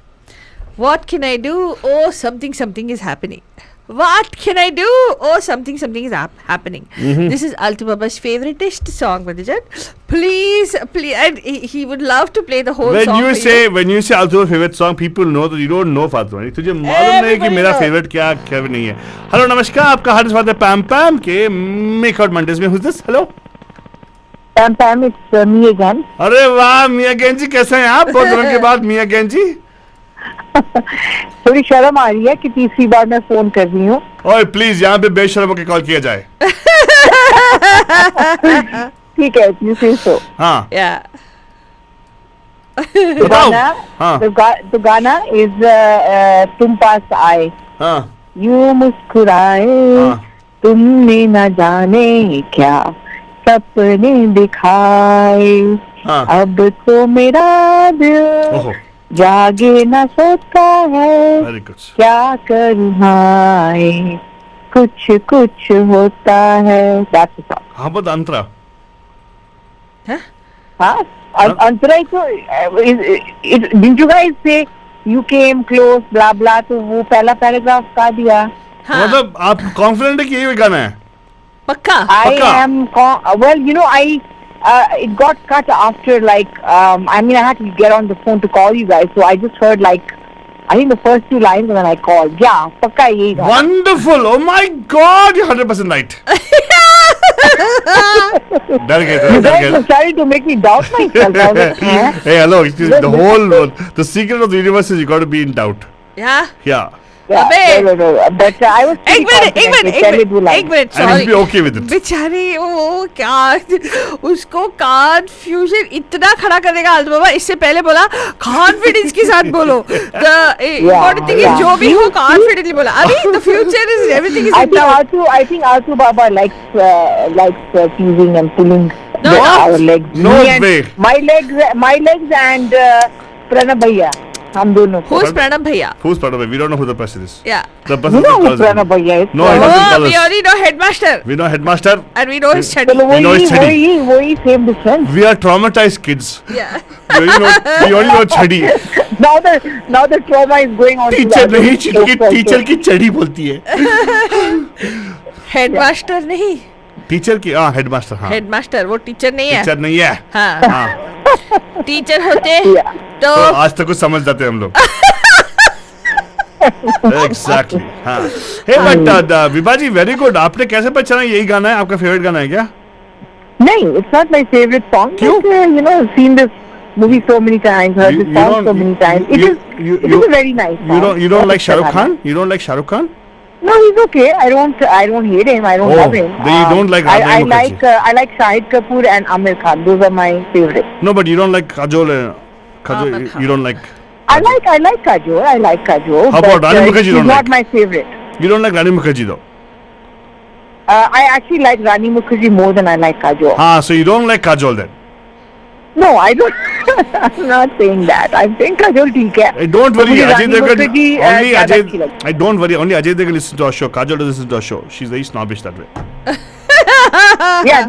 What can I do? Oh, something is happening. What can I do? Oh, something is happening. This is Altu Baba's favoriteest song, Madhujan. Please, and he would love to play the whole When song you for say Altu's favorite song, people know that you don't know Fatima. तुझे मालूम नहीं कि मेरा knows. favorite क्या नहीं है. Hello, नमस्कार, आपका हार्दिक स्वागत है पैम पैम के Make Out Mondays में. Who's this? Hello. Pam, it's me again. अरे वाह मिया गैन जी, कैसे हैं आप? बहुत दिनों के बाद मिया गैन जी. थोड़ी शर्म आ रही है कि तीसरी बार मैं फोन कर रही हूँ. ओए प्लीज यहाँ पे बेशर्म होकर कॉल किया जाए. ठीक है, you say so. हाँ. Yeah. बताओ. हाँ. The गाना is तुम पास आए. हाँ. यूं मुस्कुराए. हाँ. तुमने न जाने क्या सपने दिखाए. हाँ. अब तो मेरा दिल ओहो. जागे न सोता है. Very good. क्या करूँ हाय कुछ होता है. That's the song. हाँ बहुत अंतरा. हाँ, अंतरा तो didn't you guys say you came close blah blah, तो वो पहला पैराग्राफ का दिया. मतलब आप कॉन्फिडेंट है कि यही गाना है? पक्का. I am well, you know, it got cut after like I mean I had to get on the phone to call you guys, so I just heard like I think the first two lines and then I called. Yeah, पक्का यही गाना. Wonderful. Oh my God, you're 100% right. डर गए थे. You guys were starting to make me doubt myself. I was like, huh? Hey, hello. It is the whole the secret of the universe is you got to be in doubt. Yeah. Yeah. Yeah, अबे. no. But I was pretty confident to tell you two lines. एक minute, And sorry. you'll be okay with it. बेचारी वो क्या उसको confusion इतना खड़ा करेगा आलतू बाबा. इससे पहले बोला कॉन्फिडेंस के साथ बोलो. इम्पोर्टेंट थिंग इज जो भी हो कॉन्फिडेंटली बोला. अभी the future is everything is I in think doubt. Altu Baba likes teasing and pulling No. our legs. No Me and way. My legs and Pranab Bhaiya. हम दोनों. Who is Pranab Bhaiya? Who's part of it? We don't know who the person is. Yeah. The You person know who calls Pranab Bhaiya is? No, he doesn't Oh, call we us. already know headmaster We know headmaster. and we know his study. चलो We know it's वही same difference. We are traumatized kids. Yeah. We only know chadi. Now the trauma is going on. to teacher the नहीं, other teacher की चढ़ी बोलती है. Headmaster नहीं, teacher की हाँ हेडमास्टर. हाँ. हेडमास्टर वो टीचर नहीं है. टीचर नहीं है. हाँ. हाँ. टीचर होते Yeah. तो तो आज तक कुछ समझ जाते हैं हम लोग. Exactly. हाँ. Hey, but Vibha ji very good. आपने कैसे पहचाना यही गाना है आपका फेवरेट गाना है क्या? नहीं, it's not my favorite song. क्यों? But, you know, seen this movie so many times, heard You- this you song don't- so many times. It is a very nice song. You don't like Shah Rukh Khan? You don't like Shah Rukh Khan? No, he's okay. I don't hate him. I don't Oh, love him. then you don't like Radha I Mukherjee. I like Shahid Kapoor and Amir Khan. Those are my favorites. No, but you don't like Kajol. Kajol, Amir Khan. you don't like. I like Kajol. I like Kajol. How about but, Rani Mukherjee? She's Don't not like? my favorite. You don't like Rani Mukherjee though. I actually like Rani Mukherjee more than I like Kajol. Ah, so you don't like Kajol then? No, I don't. I'm not saying that. I'm saying Kajol ठीक है. Don't worry, मुझे Ajay रानी Devgan. Mukherjee, Only ज़्यादा Ajay. अच्छी लगती है. Don't worry. Only Ajay Devgan listens to our show. Kajol doesn't listen to our show. She's very snobbish that way. Yeah,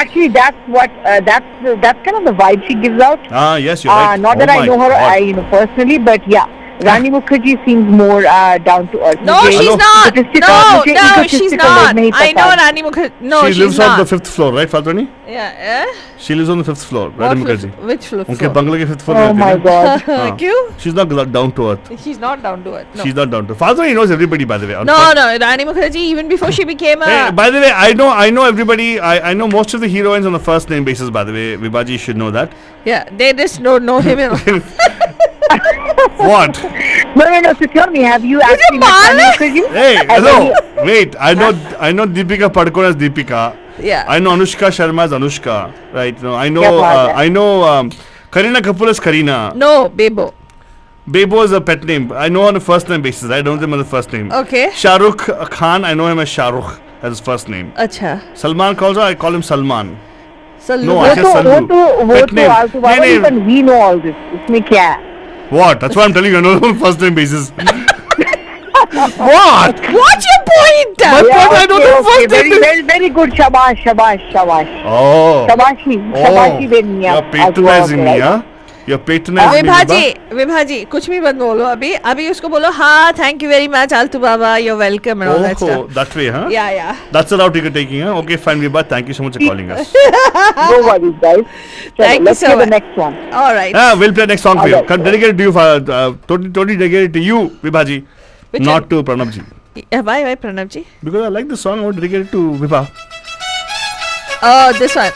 actually that's what that's kind of the vibe she gives out. Ah, yes, you're right. Not that Oh I my know her, God. personally, but yeah, Rani Mukherjee seems more down to earth. No, मुझे she's Hello? not. egotistical- No, मुझे no, egotistical she's लोग not. नहीं I know पसंद. Rani Mukherjee. No, she she's lives not. on the 5th floor, right, Faltoni? Yeah. She lives on the 5th floor, What Rani floor? Mukherjee. Which floor? उनके बंगले के 5th floor Oh में my रहती है God. हाँ. क्यों? She's not down to earth. She's not down to earth. No. She's not down to. Faltoni knows everybody, by the way. No, Rani Mukherjee, even before she became a... Hey, by the way, I know everybody. I know most of the heroines on the first name basis. By the way, Vibaji, you should know that. Yeah, they just don't know him. What? No. So tell me, have you actually met Rani Mukherjee? Hey, Have hello. you- Wait, I know Deepika Padukone as Deepika. Yeah. I know Anushka Sharma as Anushka. Right? No, I know. क्या बात है? I know Kareena Kapoor as Kareena. No, Bebo. Bebo is a pet name. I know on a first name basis. I don't know him on the first name. Okay. Shah Rukh Khan. I know him as Shah Rukh as his first name. अच्छा. Salman calls I call him Salman. Sallu. No, वो I तो Sallu. वो Pet तो name. आलतू बाबा, नहीं, नहीं. even we know all this. इसमें क्या है? What? That's what I'm telling you. I know him on first name basis. What? What's your point? But I don't know first very, name. very, very good. Shabash. Oh. Shabashi Oh. देनी है. You're patronizing me, huh? You're patronizing me, Vibha जी कुछ भी मत बोलो अभी उसको बोलो हाँ thank you very much Altu बाबा you're welcome and all that stuff. Oh, that way, huh? Yeah. That's the route you're taking, huh? Okay, fine, Vibha. Thank you so much for calling us. No worries, guys. Thank you let's so play much. the next one. All right. We'll play next song for you. Alright. Come, dedicated to you, totally dedicated to you, Vibha ji. Which Not one? to Pranab ji. Why Pranav ji? Because I like the song, I want to dedicate it to Vibha. Oh, this one.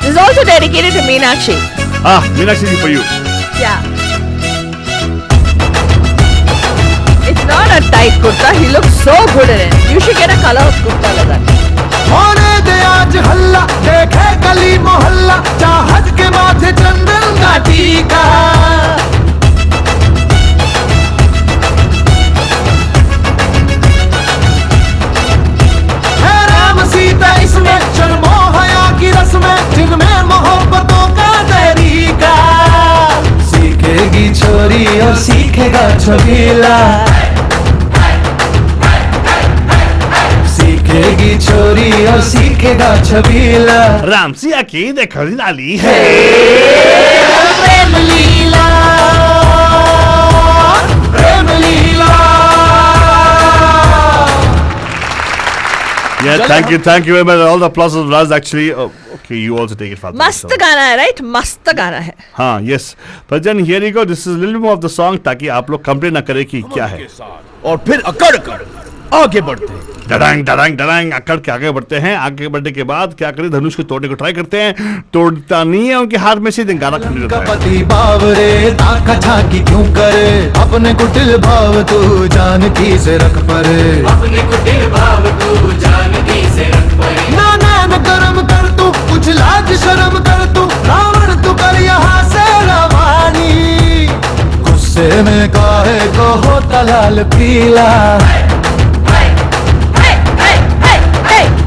This is also dedicated to Meenakshi. Meenakshi ji for you. Yeah. It's not a tight kurta. He looks so good in it. You should get a color of kurta like that. होने दे आज हल्ला देखे गली मोहल्ला चाहत के माथे चंदन का टीका है राम सीता इसमें शर्मो हया की रस्में जिनमें मोहब्बतों का तरीका सीखेगी छोरी और सीखेगा छबीला सीखेगी छोरी और सीखेगा छबीला राम सिया की देखो लाली है प्रेम लीला प्रेम लीला Yeah, thank you very much. All the applause of Raz actually. Oh, okay, you also take it for मस्त गाना है राइट मस्त गाना है हाँ yes but then here you go. This is a little more of the song ताकि आप लोग कंप्लेन ना करें कि क्या है और फिर अकड़ कर आगे बढ़ते हैं डरांग अकड़ के आगे बढ़ते हैं आगे बढ़ने के बाद क्या करें धनुष को तोड़ने को ट्राई करते हैं तोड़ता नहीं है उनके हाथ में से गाना खंडित होता है पति बावरे ताका झाकी क्यों करे अपने कुटिल भाव तू जानकी से रख परे अपने कुटिल भाव तू जानकी से रख परे ना नैन कर्म कर तू कुछ लाज शर्म कर तू रावण तू कर यहाँ से रवानी गुस्से में काहे को होता लाल पीला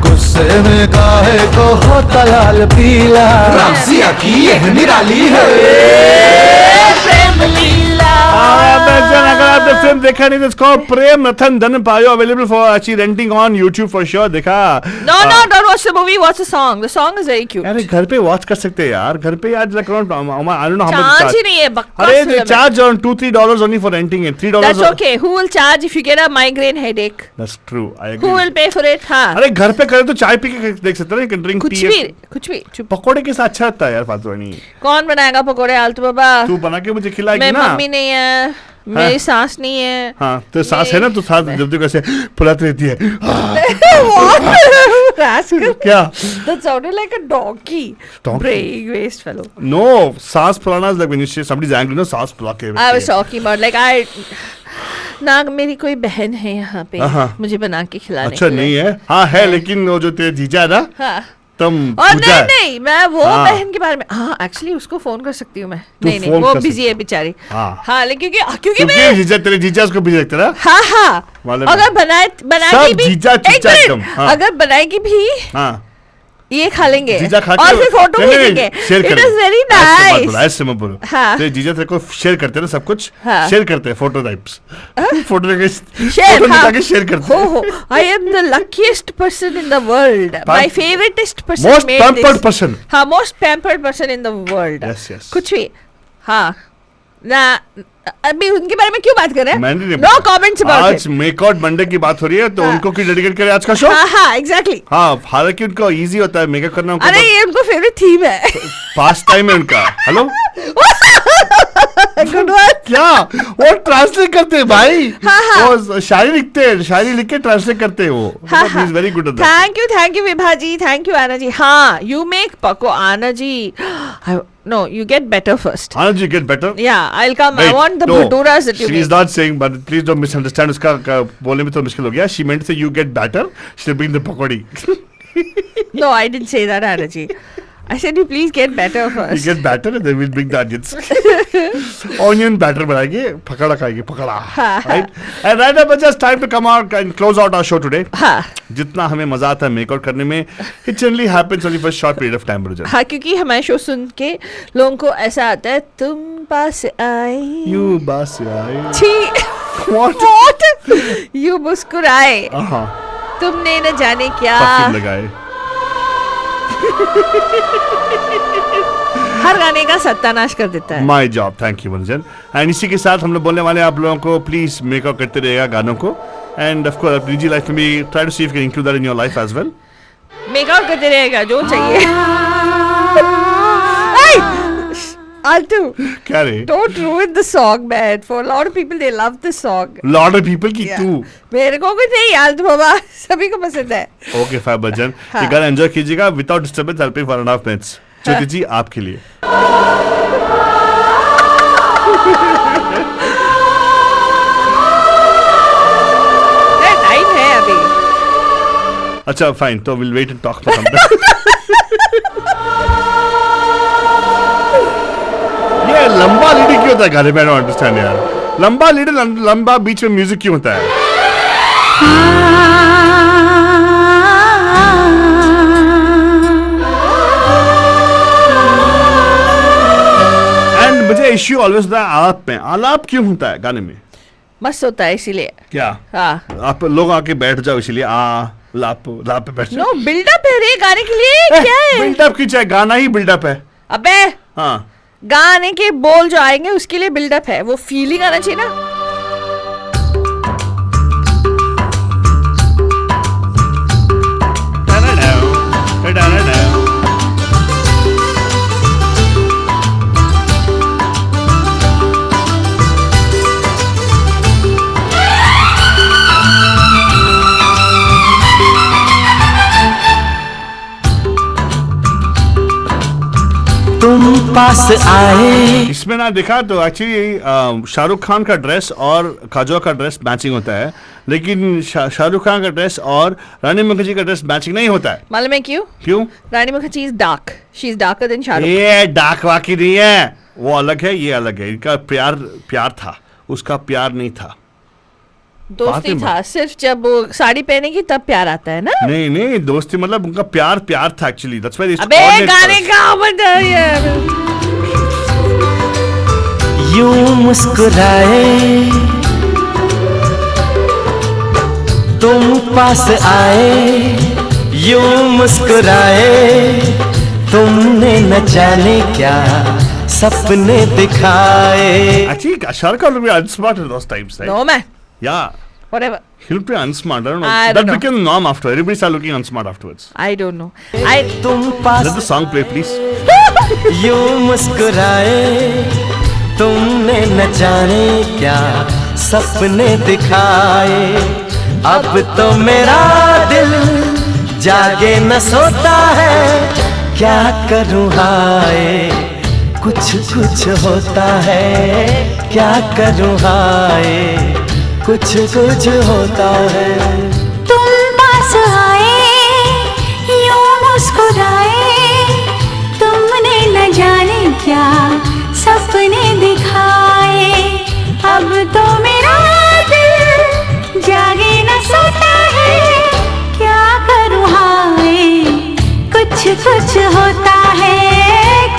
गुस्से में काहे को होता लाल पीला रामसिया की यह निराली है प्रेम लीला अगर आपने फिल्म देखा नहीं तो इसको प्रेम रतन धन पायो अवेलेबल फॉर अच्छी renting on YouTube for sure देखा No, don't watch the movie. Watch the song. The song is very cute. अरे घर पे वॉच कर सकते हैं यार घर पे आज like around I don't know how much Charge ही नहीं है बकवास अरे film है. charge on $2-3 only for renting it $3 That's okay. Who will charge if you get a migraine headache? That's true I agree Who will pay for it? हाँ. अरे घर पे करे तो चाय पी के देख सकते हैं ड्रिंक कुछ भी चुप. पकोड़े के साथ अच्छा लगता है यार फालतू नहीं कौन बनाएगा पकोड़े आलतू बाबा? तू बना के मुझे खिलाएगी मैं ना मम्मी नहीं है. मेरी सास नहीं है. हाँ तो सास है ना तो सास जब तक ऐसे फुलाती रहती है What? Rascal. क्या That sounded like a donkey. Donkey? Brave waste fellow. No सास फुलाना is like when somebody's angry no सास फुला के I was talking about like ना मेरी कोई बहन है यहाँ पे मुझे बना के खिलाने अच्छा के लिए. नहीं है हाँ है लेकिन वो जो तेरे जीजा है ना हाँ. तुम और पूजा है। नहीं मैं वो हाँ। बहन के बारे में हाँ एक्चुअली उसको फोन कर सकती हूँ मैं तू नहीं फोन वो कर बिजी सकती है बेचारी हाँ। लेकिन क्योंकि क्योंकि मैं जीजा तेरे जीजा उसको भी देखते ना हाँ मालूम अगर बनाएगी सब भी जीजा एक चीचा मिनट, एकदम, हाँ। अगर बनाएगी भी हाँ ये खा लेंगे जीजा खा और फिर फोटो भेजेंगे share it is very nice ऐसे मत बोलो हाँ। तेरे जीजा तेरे को शेयर करते हैं ना सब कुछ हाँ। शेयर करते हैं फोटो टाइप्स फोटो शेयर निकाल के शेयर करते हैं हो I am the luckiest person in the world my favouritest person most pampered person हाँ most pampered person in the world Yes. कुछ भी हाँ ना अभी उनके बारे में क्यों बात कर रहे मैंने हैं नहीं नो कमेंट्स अबाउट आज मेक आउट मंडे की बात हो रही है तो उनको क्यों डेडिकेट करें आज का शो हाँ एग्जैक्टली हाँ हालांकि उनको इजी होता है मेकअप करना अरे ये उनको फेवरेट थीम है पास टाइम है उनका हेलो गुड वन क्या वो ट्रांसलेट करते हैं भाई वो शायरी लिखते हैं शायरी लिख के ट्रांसलेट करते हैं वो is very good at that thank you Vibha ji thank you Anna ji हाँ यू मेक पको आना जी no you get better first Anand you get better yeah I'll come I Wait, want the no, bhaduras that you she is make not saying but please don't misunderstand उसका बोलने में तो मुश्किल हो गया she meant to say you get better she'll bring the pakodi no I didn't say that Ana ji I said you please get better you first get better and then we'll bring the onions onion batter बनाएंगे पकड़ा खाएंगे पकड़ा right and right now it's just time to come out and close out our show today हाँ जितना हमें मजा आता है मेकआउट करने में it generally happens only for a short period of time Brojen हाँ क्योंकि हमारे शो सुन के लोगों को ऐसा आता है तुम पास आई you बस आए छी what यू मुस्कुराए हाँ तुमने न जाने क्या परफ्यूम लगाए हर गाने का सत्यानाश कर देता है. My job. थैंक यू मंजन. एंड इसी के साथ हम लोग बोलने वाले हैं आप लोगों को, प्लीज मेकअप करते रहेगा गानों को. एंड ऑफ कोर्स अपनी निजी लाइफ में भी try to see if you can include that in your life as well. Make out करते रहेगा जो चाहिए. Altu, क्या रे? don't ruin the song, man. For a lot of people, they love the song. Lot of people की तू. मेरे को कुछ नहीं, आलतू बाबा सभी को पसंद है. ओके फाइन बच्चन, ये गाना एंजॉय कीजिएगा without disturbance. I'll play for 1.5 minutes. Jyoti ji आपके लिए. टाइम है अभी. अच्छा फाइन, तो will wait and talk for some time. ये लंबा लीड क्यों होता है गाने में? आई डोंट अंडरस्टैंड यार. लंबा लीड, लंबा बीच में म्यूजिक क्यों होता है? एंड मुझे इश्यू ऑलवेज होता है आलाप में. आलाप क्यों होता है गाने में? मस्त होता है इसीलिए. क्या हाँ. आप लोग आके बैठ जाओ इसीलिए लाप पे बैठ जाओ. नो बिल्डअप है रे गाने के लिए. क्या है बिल्डअप की? चाहे गाना ही बिल्डअप है. अबे हाँ, गाने के बोल जो आएंगे उसके लिए बिल्डअप है. वो फीलिंग आना चाहिए ना. तुम पास आए. इसमें ना देखा तो एक्चुअली शाहरुख खान का ड्रेस और काजोल का ड्रेस मैचिंग होता है, लेकिन शाहरुख खान का ड्रेस और रानी मुखर्जी का ड्रेस मैचिंग नहीं होता है. मालूम है क्यों? क्यों? Rani Mukherjee is dark. She is darker than Shahrukh. ये डार्क वाकई नहीं है, वो अलग है, ये अलग है. इनका प्यार था, उसका प्यार नहीं था. दोस्ती था. सिर्फ जब वो साड़ी पहनेगी तब प्यार आता है ना. नहीं दोस्ती मतलब उनका प्यार था एक्चुअली. दैट्स व्हाई अबे गाने का मतलब यार. यूं मुस्कुराए तुम पास आए, यूं मुस्कुराए तुमने न जाने क्या सपने दिखाए. Actually, Shahrukh Khan would be unsmart at those times, right? No man. Yeah. Whatever. He looked pretty unsmart. I don't know. I That don't know. became the norm after. Everybody started looking unsmart afterwards. I don't know. तुम Let pass the song play, please. यूं मुस्कुराए तुमने न जाने क्या सपने दिखाए. अब तो मेरा दिल जागे न सोता है, क्या करूँ हाय कुछ होता है, क्या करूँ हाय कुछ होता है. तुम पास आए यूं मुस्कुराए, तुमने न जाने क्या सपने दिखाए. अब तो मेरा दिल जागे न सोता है, क्या करूँ हाय कुछ होता है,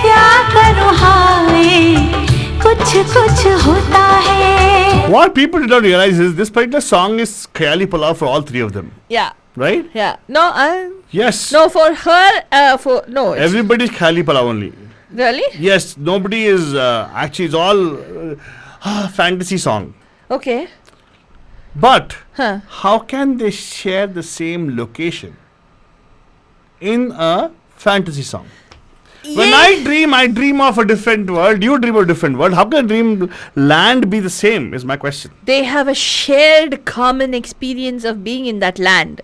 क्या करूँ हाय कुछ होता है. What people don't realize is this particular song is Khayali Palav for all three of them, Yeah. right? Yeah. No. Yes. No for her. For no. Everybody's Khayali Palav only. Really? Yes. Nobody is actually. It's all fantasy song. Okay. But Huh. how can they share the same location in a fantasy song? When I dream of a different world. You dream of a different world. How can dream land be the same? Is my question. They have a shared common experience of being in that land.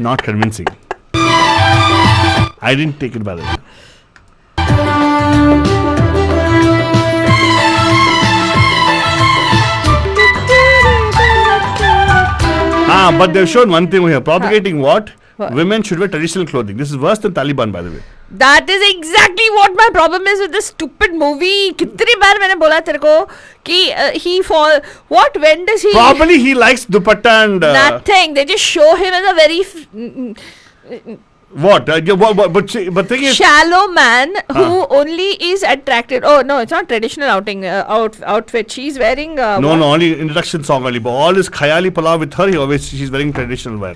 Not convincing. I didn't take it by the way. But they've shown one thing here. Propagating what? Women should wear traditional clothing. This is worse than Taliban, by the way. That is exactly what my problem is with this stupid movie. कितनी बार मैंने बोला तेरे को कि he fall. What? When does he? Probably he likes dupatta and. Nothing. They just show him as a very What? But the thing is, shallow man who only is attracted. Oh no, it's not traditional outfit. She's wearing. no, only introduction song only. But all is khayali palav with her. She's wearing traditional wear.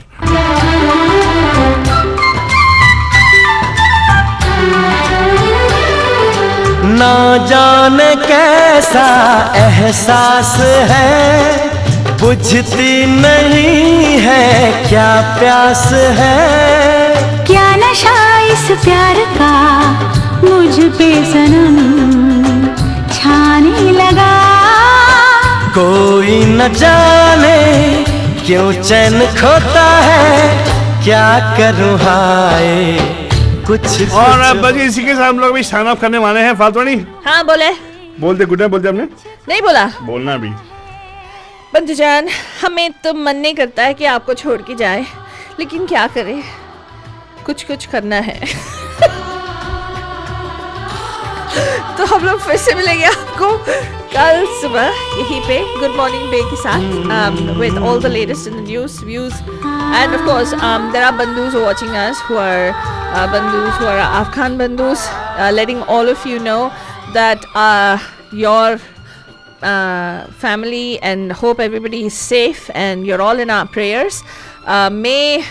ना जाने कैसा एहसास है, बुझती नहीं है क्या प्यास है। क्या नशा इस प्यार का मुझ पे सनम छाने लगा। कोई न जाने क्यों चैन खोता है, क्या करूँ हाय कुछ। और बस इसी के साथ हम लोग भी साइन ऑफ करने वाले हैं। फाल्तुनी हाँ बोले। बोलते गुड नाइट बोलते हमने नहीं बोला। बोलना भी। बंधुजान, हमें तो मन नहीं करता है कि आपको छोड़ के जाए, लेकिन क्या करें, कुछ करना है। तो हम लोग फिर से मिलेंगे आपको कल सुबह यहीं पे गुड मॉर्निंग बे के साथ with all the latest in the news, views, and of course there are bandhus who are watching us who are bandhus who are Afghan bandhus, letting all of you know that your family and hope everybody is safe and you're all in our prayers. May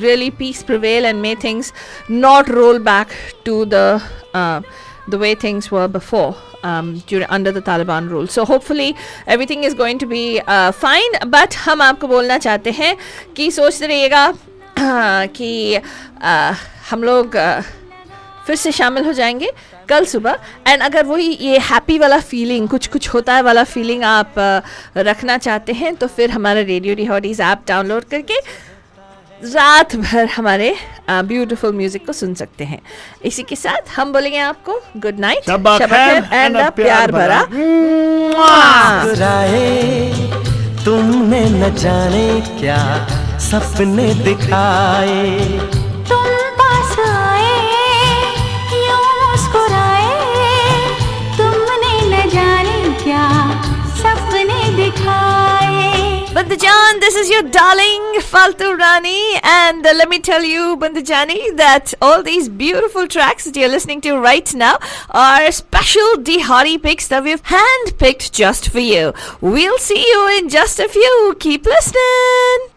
really peace prevail and may things not roll back to the way things were before under the Taliban rule. So hopefully everything is going to be fine. But हम आपको बोलना चाहते हैं कि सोचते रहिएगा कि हम लोग फिर से शामिल हो जाएंगे कल सुबह। एंड अगर वही ये हैप्पी वाला फीलिंग कुछ होता है वाला फीलिंग आप रखना चाहते हैं तो फिर हमारा रेडियो रिहॉर्डीज ऐप डाउनलोड करके रात भर हमारे ब्यूटीफुल म्यूजिक को सुन सकते हैं। इसी के साथ हम बोलेंगे आपको गुड नाइट, शब खैर एंड प्यार भरा। तुमने न जाने क्या सपने दिखाए, तुम पास आए यूं मुस्कुराए, तुमने न जाने क्या सपने दिखाए। Bandhajan, this is your darling Faltu Rani, and let me tell you, Bandhajani, that all these beautiful tracks that you're listening to right now are special Dihari picks that we've hand-picked just for you. We'll see you in just a few. Keep listening.